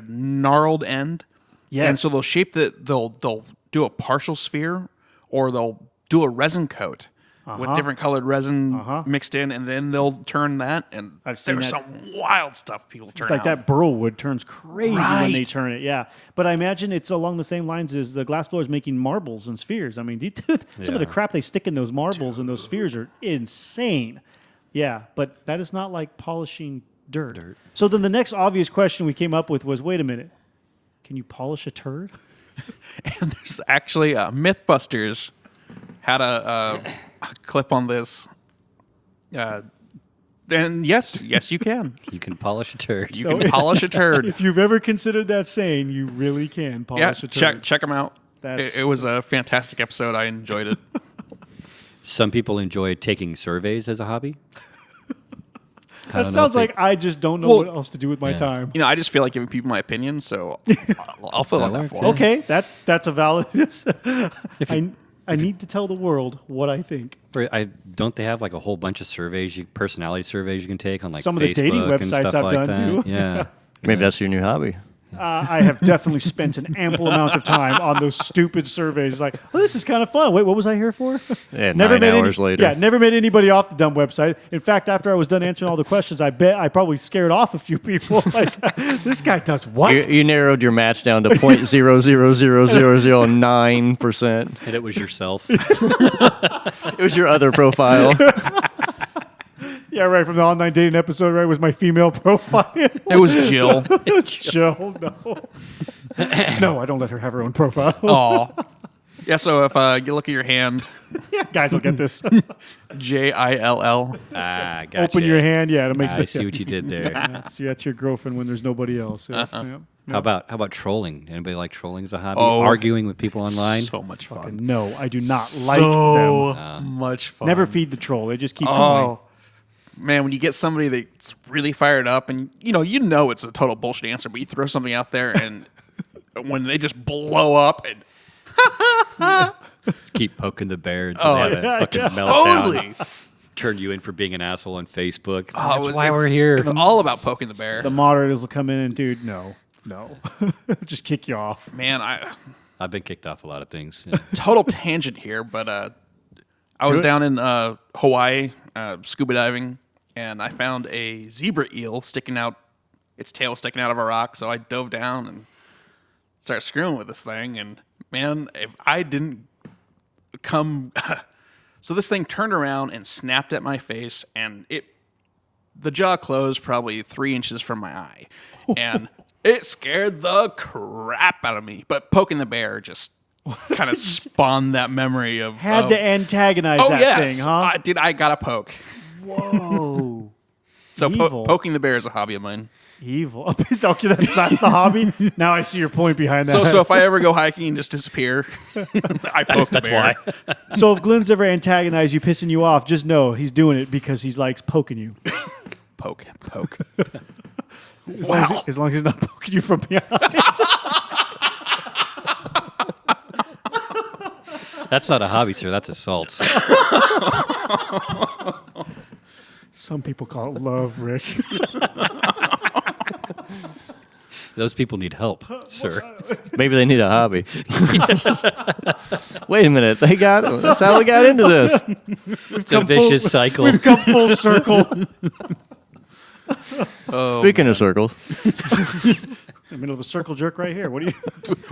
gnarled end, and so they'll shape they'll do a partial sphere, or they'll do a resin coat. With different colored resin mixed in, and then they'll turn that. And there's some wild stuff people turn. It's like out. That burl wood turns crazy when they turn it. Yeah, but I imagine it's along the same lines as the glassblowers making marbles and spheres. I mean, some of the crap they stick in those marbles and those spheres are insane. Yeah, but that is not like polishing dirt. So then the next obvious question we came up with was, wait a minute, can you polish a turd? And there's actually Mythbusters had a clip on this. And yes, you can. You can polish a turd. You can polish a turd. If you've ever considered that saying, you really can polish a turd. Check them out. It was a fantastic episode. I enjoyed it. Some people enjoy taking surveys as a hobby. That sounds like I just don't know what else to do with my time. I just feel like giving people my opinion, so I'll fill out that form. Okay, that's a valid... I need to tell the world what I think. Don't they have like a whole bunch of surveys, personality surveys you can take on like some Facebook of the dating and websites stuff I've like done that? too? Yeah. Maybe that's your new hobby. I have definitely spent an ample amount of time on those stupid surveys. Like, well, this is kind of fun. Wait, what was I here for? Yeah, never 9 hours later. Yeah, never met anybody off the dumb website. In fact, after I was done answering all the questions, I bet I probably scared off a few people. Like, this guy does what? You narrowed your match down to 0.000009%. And it was yourself. It was your other profile. Yeah, right. From the online dating episode, right, was my female profile. It was Jill. It was Jill. No, no, I don't let her have her own profile. Aw. Yeah. So if you look at your hand, Yeah, guys will get this. JILL. Gotcha. Open your hand. Yeah, to make I sense. see what you did there. That's your girlfriend when there's nobody else. Yeah, yeah. How about trolling? Anybody like trolling as a hobby? Oh, arguing with people online? So much fun. No, I do not like them. Much fun. Never feed the troll. They just keep going. Man, when you get somebody that's really fired up, and you know it's a total bullshit answer, but you throw something out there, and when they just blow up, and Just keep poking the bear until they have a fucking meltdown. totally Turn you in for being an asshole on Facebook. Oh, That's why we're here. It's all about poking the bear. The moderators will come in and, dude, no. Just kick you off. Man, I've been kicked off a lot of things. Yeah. total tangent here, but I was down in Hawaii scuba diving, and I found a zebra eel its tail sticking out of a rock. So I dove down and started screwing with this thing. And man, if I didn't come, so this thing turned around and snapped at my face, and the jaw closed probably 3 inches from my eye, and it scared the crap out of me. But poking the bear just kind of spawned that memory of Had to antagonize that yes, thing, huh? I got to poke. Whoa. So Evil. poking the bear is a hobby of mine. Evil. Okay, that's the hobby? Now I see your point behind that. So if I ever go hiking and just disappear, I poke the bear. Why? So if Glenn's ever antagonized you, pissing you off, just know he's doing it because he likes poking you. Poke. As long as he's not poking you from behind. That's not a hobby, sir. That's assault. Some people call it love, Rick. Those people need help, sir. Maybe they need a hobby. Wait a minute. That's how we got into this. It's a vicious cycle. We've come full circle. Speaking of circles. In the middle of a circle jerk right here. What are you?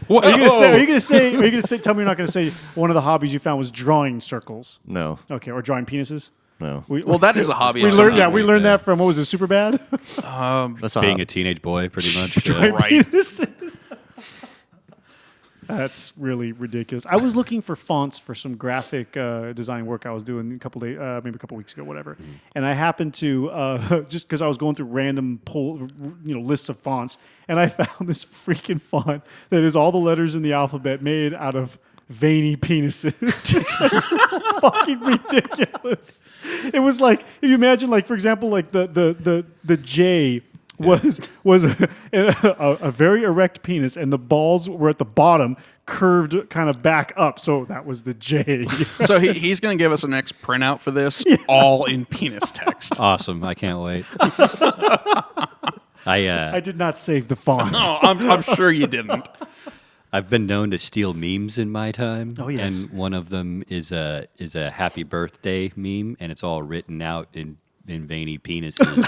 Whoa. Are you gonna say? Tell me you're not gonna say one of the hobbies you found was drawing circles. No. Okay, or drawing penises. No. Well, that is a hobby. We of learned, some we people. learned that from, what was it, Superbad? That's a Being a teenage boy, pretty much. Right. That's really ridiculous. I was looking for fonts for some graphic design work I was doing a couple days, maybe a couple weeks ago, whatever. And I happened to just because I was going through random lists of fonts, and I found this freaking font that is all the letters in the alphabet made out of veiny penises. Fucking ridiculous. It was like, if you imagine, like, for example, like the J was a very erect penis, and the balls were at the bottom, curved kind of back up. So that was the J. So he's going to give us a next printout for this, all in penis text. Awesome. I can't wait. I did not save the font. No, I'm sure you didn't. I've been known to steal memes in my time. Oh, yes. And one of them is a happy birthday meme, and it's all written out in veiny penises.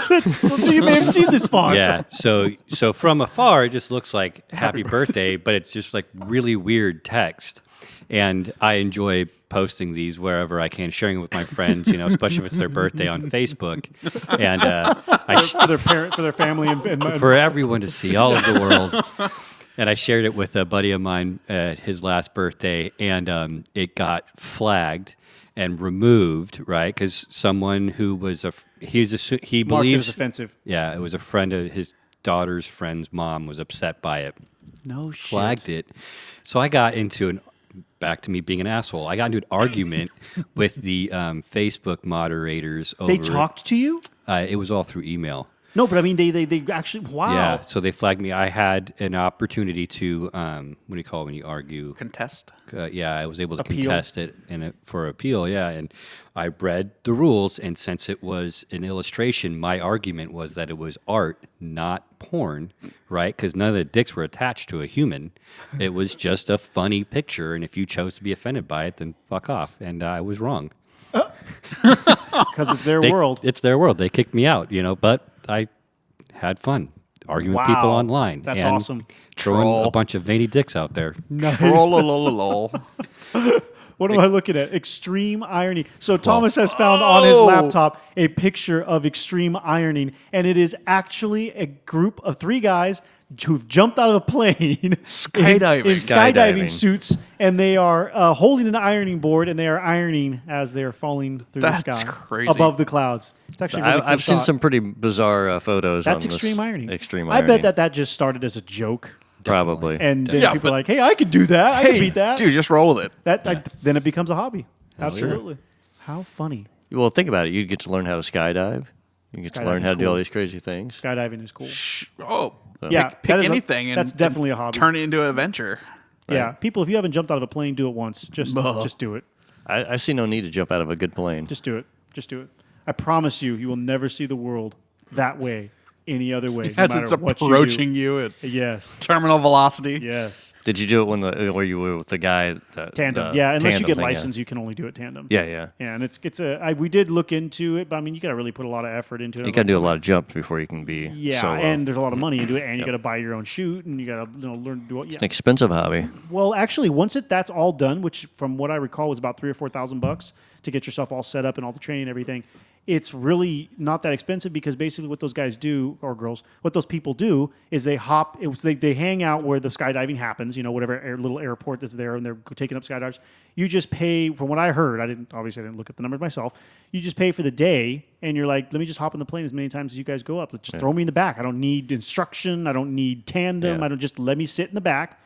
So you may have seen this font. Yeah. So from afar, it just looks like happy birthday, but it's just like really weird text. And I enjoy posting these wherever I can, sharing it with my friends, especially if it's their birthday on Facebook. And for their family and for everyone to see, all of the world. And I shared it with a buddy of mine at his last birthday, and it got flagged and removed, right? Because someone who was he marked it believes as offensive. Yeah, it was a friend of his daughter's friend's mom was upset by it. No shit. Flagged it. So I got into back to me being an asshole. I got into an argument with the Facebook moderators over They talked to you? it was all through email. No, but I mean, they actually, wow. Yeah, so they flagged me. I had an opportunity to, what do you call it when you argue? Contest. Yeah, I was able to Appeal. contest it for appeal, yeah. And I read the rules, and since it was an illustration, my argument was that it was art, not porn, right? Because none of the dicks were attached to a human. It was just a funny picture, and if you chose to be offended by it, then fuck off. And I was wrong. Because it's their world. It's their world. They kicked me out, but I had fun arguing with people online. That's and awesome. Throwing Troll. a bunch of veiny dicks out there. Nice. Troll. What am I looking at? Extreme irony. So Thomas has found on his laptop a picture of extreme ironing, and it is actually a group of 3 guys who've jumped out of a plane Skydiving. in skydiving Skydiving. suits, and they are holding an ironing board, and they are ironing as they are falling through That's the sky crazy. above the clouds. It's actually a really cool I've seen shot. some pretty bizarre photos. That's on this extreme ironing. Extreme I ironing. bet that just started as a joke, probably. and then Yeah, people are but- like, "Hey, I could do that. I could Hey, beat that." dude, just roll with it. Then it becomes a hobby. Absolutely. How funny. Well, think about it. You get to learn how to skydive. You get to learn Skydiving's how to do all cool. these crazy things. Skydiving is cool. Yeah, that pick is anything and that's definitely a hobby. turn it into an adventure. Yeah, people, if you haven't jumped out of a plane, do it once. Just do it. I see no need to jump out of a good plane. Just do it. Just do it. I promise you, you will never see the world that way, any other way. As no it's matter what approaching you at you do. Yes. terminal velocity. Yes. Did you do it where you were with the guy? Tandem. Yeah, unless you tandem get thing, license, you can only do it tandem. Yeah, yeah. Yeah, and we did look into it, but I mean, you got to really put a lot of effort into it. You got to do a lot of jumps before you can be Yeah, solo. and there's a lot of money into it, and you got to buy your own chute, and you got to learn to do it. Yeah. It's an expensive hobby. Well, actually, once that's all done, which from what I recall was about $3,000 or $4,000 to get yourself all set up and all the training and everything, it's really not that expensive because basically what those guys do, or girls, what those people do is they they hang out where the skydiving happens, whatever little airport that's there, and they're taking up skydives. You just pay, from what I heard, I didn't look at the numbers myself, you just pay for the day, and you're like, let me just hop on the plane as many times as you guys go up. Just throw me in the back. I don't need instruction. I don't need tandem. Yeah. I don't, just let me sit in the back.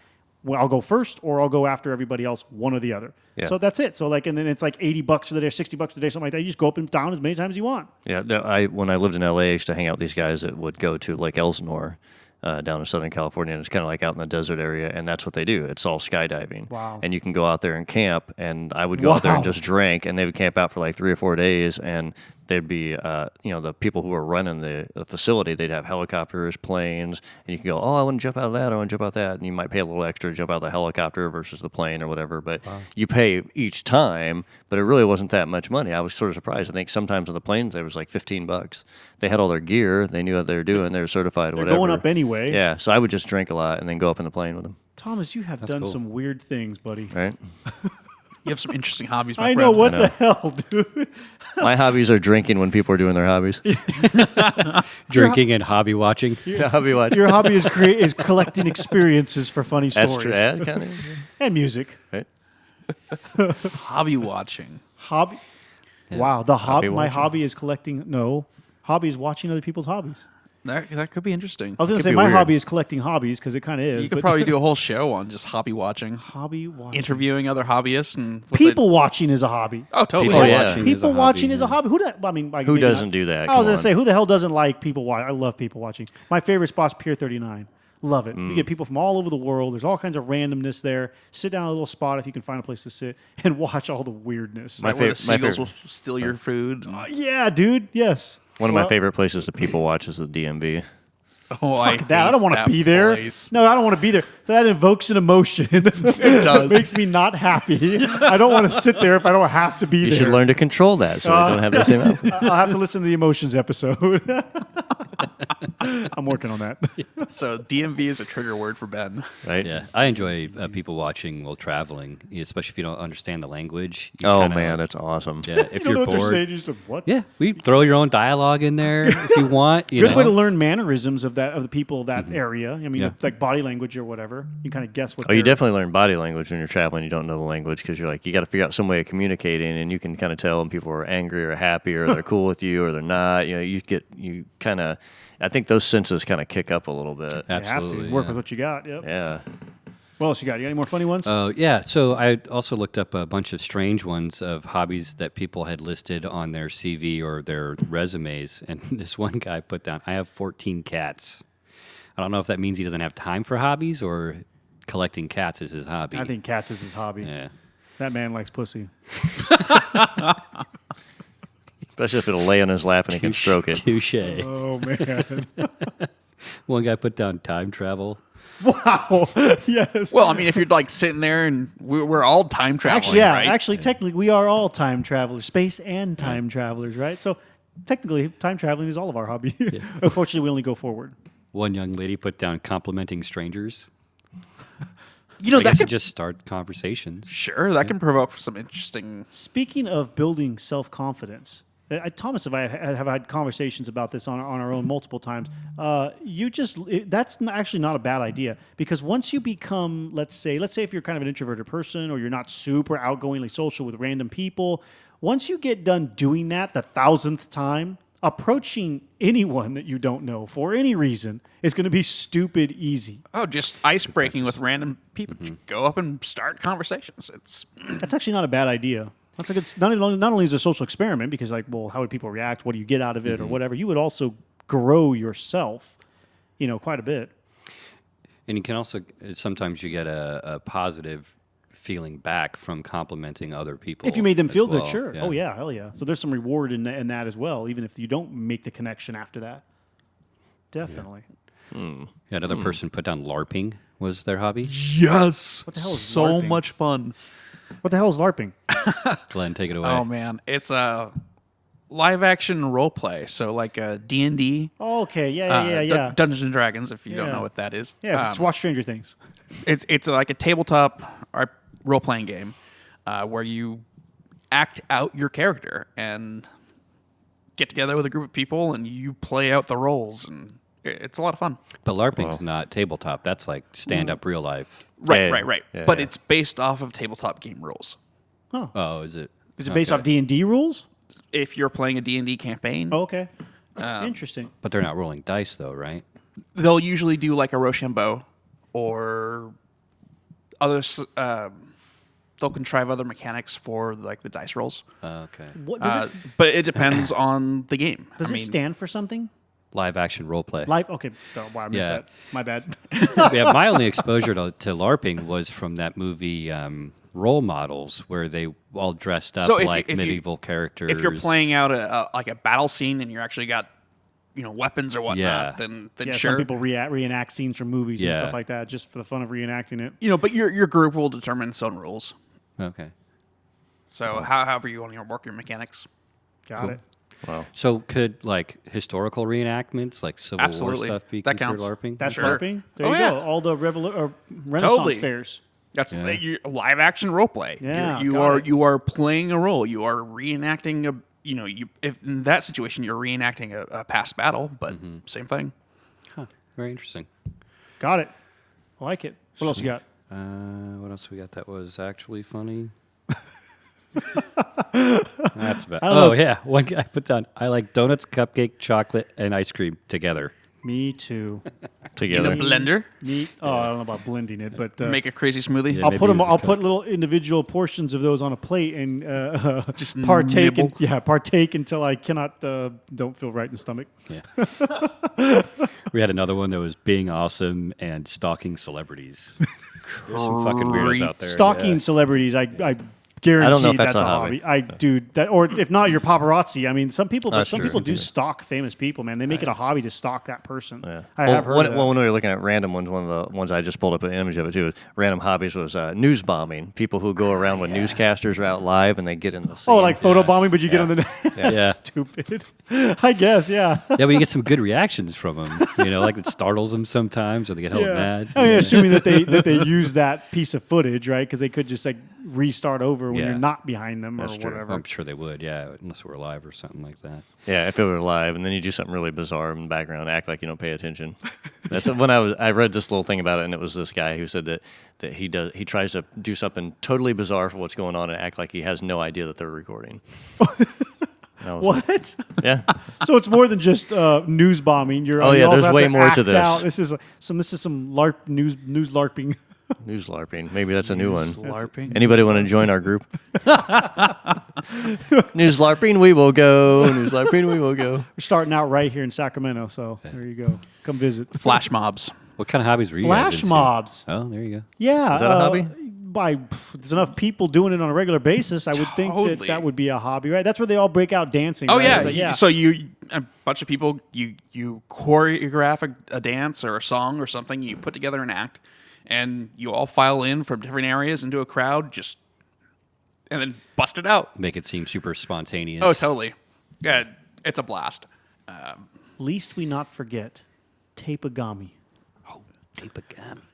Well, I'll go first, or I'll go after everybody else, one or the other. Yeah. So that's it. So and then it's like $80 for the day, $60 a day, something like that. You just go up and down as many times as you want. Yeah, when I lived in LA, I used to hang out with these guys that would go to Lake Elsinore down in Southern California, and it's kind of like out in the desert area, and that's what they do. It's all skydiving. Wow. And you can go out there and camp, and I would go out there and just drink, and they would camp out for like 3 or 4 days, and there'd be, the people who were running the facility, they'd have helicopters, planes, and you can go, oh, I want to jump out of that, I want to jump out of that, and you might pay a little extra to jump out of the helicopter versus the plane or whatever, but you pay each time, but it really wasn't that much money. I was sort of surprised. I think sometimes on the planes there was like $15. They had all their gear, they knew what they were doing, they were certified, They're whatever. going up anyway. Yeah, so I would just drink a lot and then go up in the plane with them, Thomas, you have done cool. some weird things, buddy. right? You have some interesting hobbies, my I friend. know, what the hell, dude? My hobbies are drinking when people are doing their hobbies. Drinking and hobby watching. Hobby watch. Your hobby is collecting experiences for funny That's stories. true. Yeah, kind of. And music. Right? Hobby watching. Hobby. Wow, my watching. hobby is collecting. No, hobby is watching other people's hobbies. That could be interesting. I was going to say be my weird. hobby is collecting hobbies because it kind of is. You could but probably do a whole show on just hobby watching, hobby watching. interviewing other hobbyists, and what People watching is a hobby. Oh, totally. People Oh, yeah. watching People is a watching hobby, is a yeah. hobby. Who Who doesn't do that? I was Come going on. to say, who the hell doesn't like people watch? I love people watching. My favorite spot's Pier 39. Love it. You get people from all over the world. There's all kinds of randomness there. Sit down in a little spot if you can find a place to sit and watch all the weirdness. My where the favorite- seagulls will steal your food. Yeah, dude. Yes. One of my Well, favorite places to people watch is the DMV. Oh, Fuck that. I don't want to be there. Place. No, I don't want to be there. That invokes an emotion. It does. Makes me not happy. I don't want to sit there if I don't have to be You there. should learn to control that so they don't have the same outfit. I'll have to listen to the emotions episode. I'm working on that. So DMV is a trigger word for Ben. Right? Yeah, I enjoy people watching while traveling, especially if you don't understand the language. You Oh, kinda, man, that's awesome. Yeah, if You don't know you're what they're bored. saying. You said, what? Yeah, we throw your own dialogue in there if you want. You Good know? way to learn mannerisms of the people of that area. I mean, Yeah. like body language or whatever. You kind of guess what. Oh, you they're- definitely learn body language when you're traveling. You don't know the language because you're like, you got to figure out some way of communicating, and you can kind of tell when people are angry or happy or they're cool with you or they're not. You know, you kind of, I think those senses kind of kick up a little bit. You have Absolutely. to work yeah. with what you got. Yep. Yeah. What else you got? You got any more funny ones? Yeah, so I also looked up a bunch of strange ones of hobbies that people had listed on their CV or their resumes. And this one guy put down, I have 14 cats. I don't know if that means he doesn't have time for hobbies or collecting cats is his hobby. I think cats is his hobby. Yeah. That man likes pussy. Especially if it'll lay on his lap and he can stroke it. Touche. Oh man! One guy put down time travel. Wow. Yes. Well, I mean, if you're like sitting there and we're all time traveling, Actually, yeah. right? Actually, technically, we are all time travelers, space and time travelers, right? So, technically, time traveling is all of our hobby. Unfortunately, we only go forward. One young lady put down complimenting strangers. you know I that guess could it just start conversations. sure that can provoke some interesting. Speaking of building self confidence, Thomas and I have had conversations about this on our own multiple times. That's actually not a bad idea because once you become, let's say if you're kind of an introverted person or you're not super outgoingly social with random people, once you get done doing that the 1,000th time, approaching anyone that you don't know for any reason is going to be stupid easy. Oh, just ice breaking with random people. Just go up and start conversations. It's That's actually not a bad idea. That's like it's not only is it a social experiment because like, well, how would people react? What do you get out of it or whatever? You would also grow yourself, quite a bit. And you can also, sometimes you get a positive feeling back from complimenting other people. If you made them as feel good, well. sure. Oh yeah, hell yeah. So there's some reward in that as well, even if you don't make the connection after that. Definitely. Yeah, another person put down LARPing was their hobby. yes, the hell is so LARPing? much fun. What the hell is LARPing? Glenn, take it away. Oh man, it's a live action role play. So like a D&D. Oh, okay, yeah. Dungeons and Dragons. If you don't Yeah. know what that is, Yeah, just watch Stranger Things. it's like a tabletop role playing game where you act out your character and get together with a group of people and you play out the roles, and it's a lot of fun. But LARPing's not tabletop. That's like stand up real life. Right, Yeah, right. yeah, But yeah. it's based off of tabletop game rules. Oh, is it? Is it based off D&D rules? If you're playing a D&D campaign, Oh, okay. Interesting. But they're not rolling dice though, right? they'll usually do like a Rochambeau or others. They'll contrive other mechanics for like the dice rolls. Okay. What does But it depends on the game. it stand for something? Live action role play. Life. Okay. Oh, wow, I missed Yeah. that. My bad. Yeah, my only exposure to LARPing was from that movie Role Models, where they all dressed up So if like you- medieval characters. If you're playing out like a battle scene and you're actually got weapons or whatnot, Yeah. then Yeah, sure. some people reenact scenes from movies and Yeah. stuff like that just for the fun of reenacting it. But your group will determine its own rules. Okay. So however you want to work your mechanics. Got it. Wow. So could like historical reenactments, like Civil Absolutely. War stuff, be that considered counts. LARPing? That's Sure. LARPing. There Oh, you yeah. go. All the Renaissance Totally. fairs. That's live action role play. Yeah, You are playing a role. You are reenacting if in that situation you're reenacting a past battle, but same thing. Huh. Very interesting. Got it. I like it. What else you got? What else we got that was actually funny? That's about. Oh yeah, one guy put down. I like donuts, cupcake, chocolate, and ice cream together. Me too. Together. In a blender. I don't know about blending it, but Make a crazy smoothie. Yeah. I'll maybe put them. use a I'll cup. put little individual portions of those on a plate and Just partake. nibble. Partake until I cannot. Don't feel right in the stomach. Yeah. We had another one that was being awesome and stalking celebrities. There's some fucking weirdos out there. Stalking yeah. celebrities. I guarantee I don't know if that's a a hobby. hobby. That, or if not, you're paparazzi. I mean, some people true. do stalk famous people. Man, they make it a hobby to stalk that person. Yeah. I have heard of that. Well, when we were looking at random ones, one of the ones I just pulled up an image of it too. Random hobbies was news bombing. People who go around when newscasters are out live and they get in the scene. Oh, like photo bombing, but you get on the Yeah. Yeah. stupid. I guess, yeah. Yeah, but you get some good reactions from them. Like it startles them sometimes, or they get hella mad. I mean, assuming that they use that piece of footage, right? Because they could just like restart over when Yeah. you're not behind them That's or true. whatever. I'm sure they would, yeah, unless we're live or something like that. Yeah, if it were live, and then you do something really bizarre in the background, act like you don't pay attention. That's when I read this little thing about it, and it was this guy who said that he tries to do something totally bizarre for what's going on and act like he has no idea that they're recording. What? Yeah. So it's more than just news bombing. You're Oh, you yeah, also there's have way to more to act this. out. This is some LARP news LARPing. News LARPing. Maybe that's a new one. LARPing. Anybody want to join our group? News LARPing, we will go. News LARPing, we will go. We're starting out right here in Sacramento, so there you go. Come visit. Flash mobs. What kind of hobbies were you guys Flash into? mobs. Oh, there you go. Yeah. Is that a hobby? There's enough people doing it on a regular basis. I would think Totally. that would be a hobby, right? That's where they all break out dancing. Oh right? yeah. It's like, So a bunch of people you choreograph a dance or a song or something. You put together an act, and you all file in from different areas into a crowd, and then bust it out. Make it seem super spontaneous. Oh, totally. Yeah, it's a blast. Least we not forget tapagami.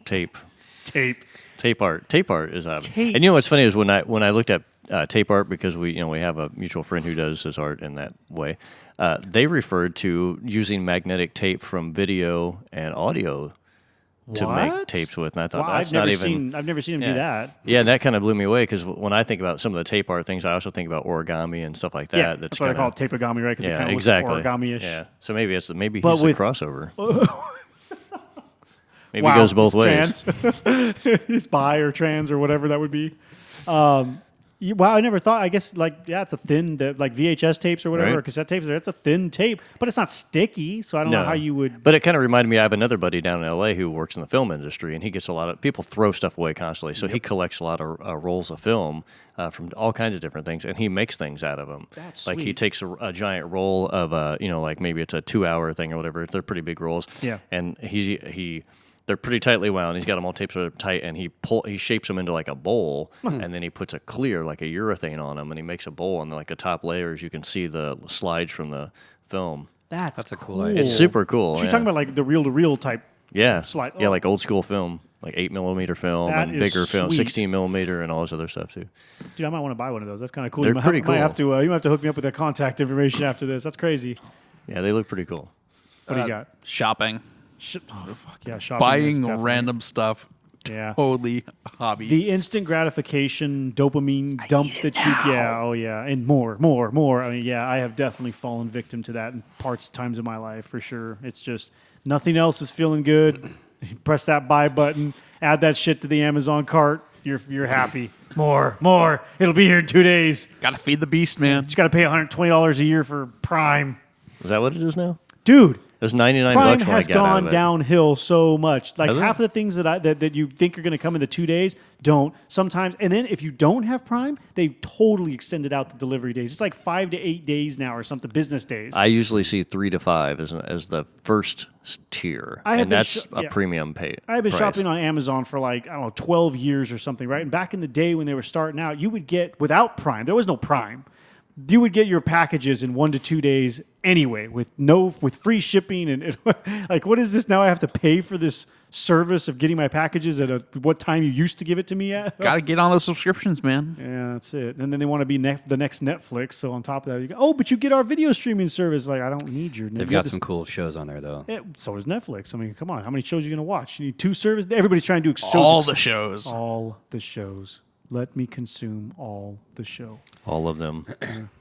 Tape. Tape. Tape art. Tape art is Tape. And you know what's funny is when I looked at tape art, because we have a mutual friend who does his art in that way. They referred to using magnetic tape from video and audio to make What? tapes with, and I thought Well, that's not even. I've never seen him do that. Yeah, and that kind of blew me away, because when I think about some of the tape art things, I also think about origami and stuff like that. Yeah, that's what I call it, tapagami, right? Because it Yeah, kind of exactly. looks origami-ish. Yeah, so maybe he's But a with- crossover. Maybe Wow, it goes both he's ways. Trans. He's bi or trans or whatever that would be. Wow, I never thought. I guess it's a thin like VHS tapes or whatever, Right. or cassette tapes. It's a thin tape, but it's not sticky. So I don't know how you would. But it kind of reminded me. I have another buddy down in L.A. who works in the film industry, and he gets a lot of people throw stuff away constantly. So he collects a lot of rolls of film from all kinds of different things, and he makes things out of them. That's like he sweet. takes a giant roll of like maybe it's a 2-hour thing or whatever. They're pretty big rolls. Yeah. And he. They're pretty tightly wound. He's got them all taped so they're tight, and he shapes them into like a bowl, and then he puts a clear, like a urethane on them, and he makes a bowl, and then like the top layers, you can see the slides from the film. That's a cool idea. It's super cool. So you're talking about like the reel-to-reel type. Yeah. slide- Yeah, oh. like old school film, like 8mm film That and is bigger film, sweet. 16mm and all this other stuff too. Dude, I might want to buy one of those. That's kind of cool. They're You might pretty might cool. have to, you might have to hook me up with their contact information after this. That's crazy. Yeah, they look pretty cool. What do you got? Shopping. Oh, fuck yeah, shopping. is Buying definitely- random stuff. Yeah. Totally a hobby. The instant gratification dopamine dump that you, and more. I mean, yeah, I have definitely fallen victim to that in times of my life for sure. It's just nothing else is feeling good. You press that buy button, add that shit to the Amazon cart. You're happy. More. It'll be here in 2 days. Gotta feed the beast, man. Just got to pay $120 a year for Prime, Is that what it is now? dude. It was 99 Prime bucks when I has got out gone of it. downhill so much. Like Has it? half of the things that you think are going to come in the 2 days don't sometimes. And then if you don't have Prime, they totally extended out the delivery days. It's like 5 to 8 days now or something, business days. I usually see 3 to 5 as the first tier, I have and been that's a yeah. premium pay. I've been price. shopping on Amazon for like, I don't know, 12 years or something, right? And back in the day when they were starting out, you would get, without Prime, there was no Prime. You would get your packages in 1 to 2 days anyway, with free shipping and like, what is this now? I have to pay for this service of getting my packages at what time you used to give it to me at. Got to get on those subscriptions, man. Yeah, that's it. And then they want to be the next Netflix. So on top of that, you go, oh, but you get our video streaming service. Like, I don't need your. They've got some cool shows on there, though. So does Netflix. I mean, come on. How many shows are you going to watch? You need 2 services? Everybody's trying to do shows. All the shows. All the shows. Let me consume all the show. All of them.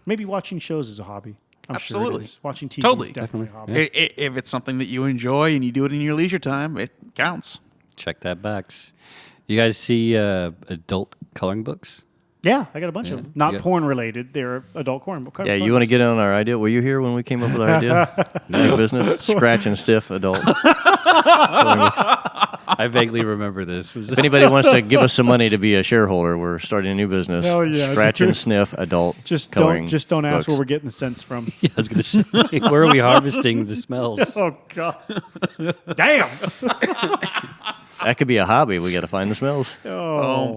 Maybe watching shows is a hobby. I'm Absolutely. Sure it is. Watching TV Totally. is definitely a hobby. If it's something that you enjoy and you do it in your leisure time, it counts. Check that box. You guys see adult coloring books? Yeah, I got a bunch of them. Not porn related. They're adult coloring books. Yeah, you want to get in on our idea? Were you here when we came up with our idea? New business, scratch and stiff adult. I vaguely remember this. If anybody wants to give us some money to be a shareholder, we're starting a new business. Hell yeah. Scratch and sniff adult coloring don't ask books. where we're getting the scents from. Yeah, I was going to say, where are we harvesting the smells? Oh God! Damn! That could be a hobby. We got to find the smells.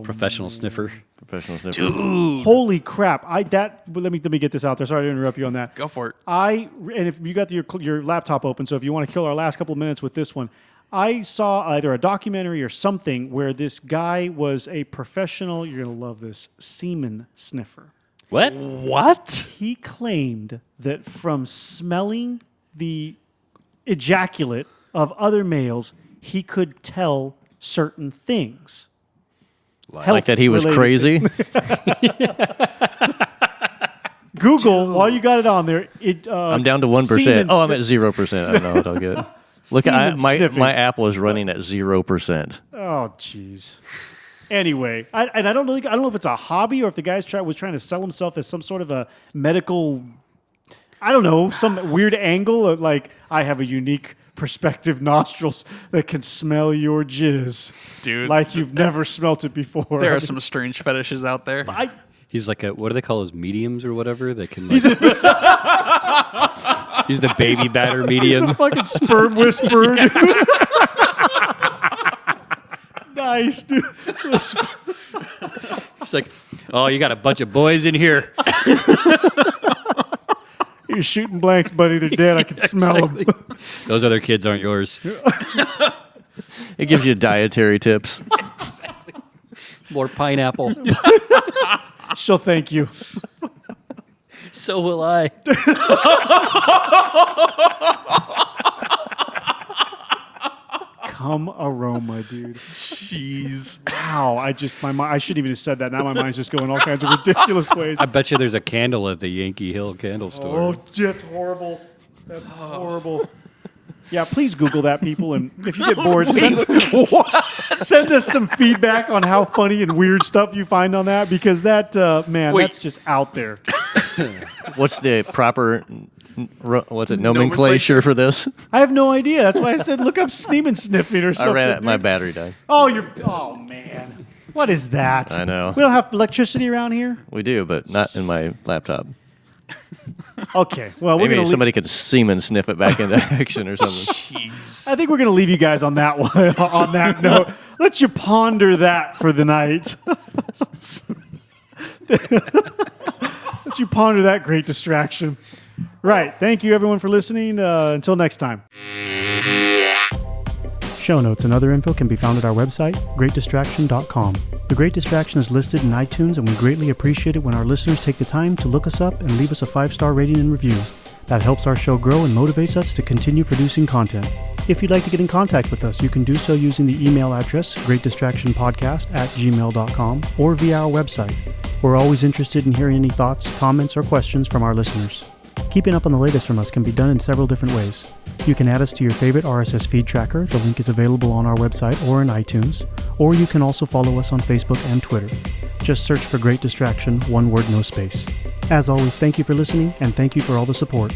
Professional sniffer. Professional sniffer. Dude. Holy crap! Let me get this out there. Sorry to interrupt you on that. Go for it. And if you got your laptop open, so if you want to kill our last couple of minutes with this one, I saw either a documentary or something where this guy was a professional. You're gonna love this semen sniffer. What? What? He claimed that from smelling the ejaculate of other males, he could tell certain things. Like that he was Health-related crazy. Google, while you got it on there, I'm down to 1%. semen I'm at 0%. I don't know what I'll get. Look, Semen my sniffing. app was running at 0%. Oh, jeez. Anyway, I don't know if it's a hobby or if the guy was trying to sell himself as some sort of a medical, I don't know, some weird angle of like, I have a unique perspective nostrils that can smell your jizz. Dude. Like you've never smelt it before. There are some strange fetishes out there. He's like what do they call those mediums or whatever? That can. Like, he's the baby batter medium. He's a fucking sperm whisperer, dude. Nice, dude. It's like, oh, you got a bunch of boys in here. You're shooting blanks, buddy. They're dead. I can smell them. Those other kids aren't yours. It gives you dietary tips. More pineapple. She'll thank you. So will I. Cum aroma, dude. Jeez. Wow. I shouldn't even have said that. Now my mind's just going all kinds of ridiculous ways. I bet you there's a candle at the Yankee Hill candle store. Oh, that's horrible. That's horrible. Yeah, please Google that, people. And if you get bored, send us some feedback on how funny and weird stuff you find on that, because that, that's just out there. What's the proper nomenclature for this? I have no idea. That's why I said look up semen sniffing or I something. ran it. My battery died. Oh, man. What is that? I know. We don't have electricity around here? We do, but not in my laptop. Okay. Well, we're Maybe going to somebody could semen sniff it back into action or something. Jeez. I think we're going to leave you guys on that one. On that note, let you ponder that for the night. Let you ponder that great distraction. Right. Thank you, everyone, for listening. Until next time. Show notes and other info can be found at our website, greatdistraction.com. The Great Distraction is listed in iTunes, and we greatly appreciate it when our listeners take the time to look us up and leave us a 5-star rating and review. That helps our show grow and motivates us to continue producing content. If you'd like to get in contact with us, you can do so using the email address, greatdistractionpodcast@gmail.com, or via our website. We're always interested in hearing any thoughts, comments, or questions from our listeners. Keeping up on the latest from us can be done in several different ways. You can add us to your favorite RSS feed tracker. The link is available on our website or in iTunes. Or you can also follow us on Facebook and Twitter. Just search for Great Distraction, one word, no space. As always, thank you for listening, and thank you for all the support.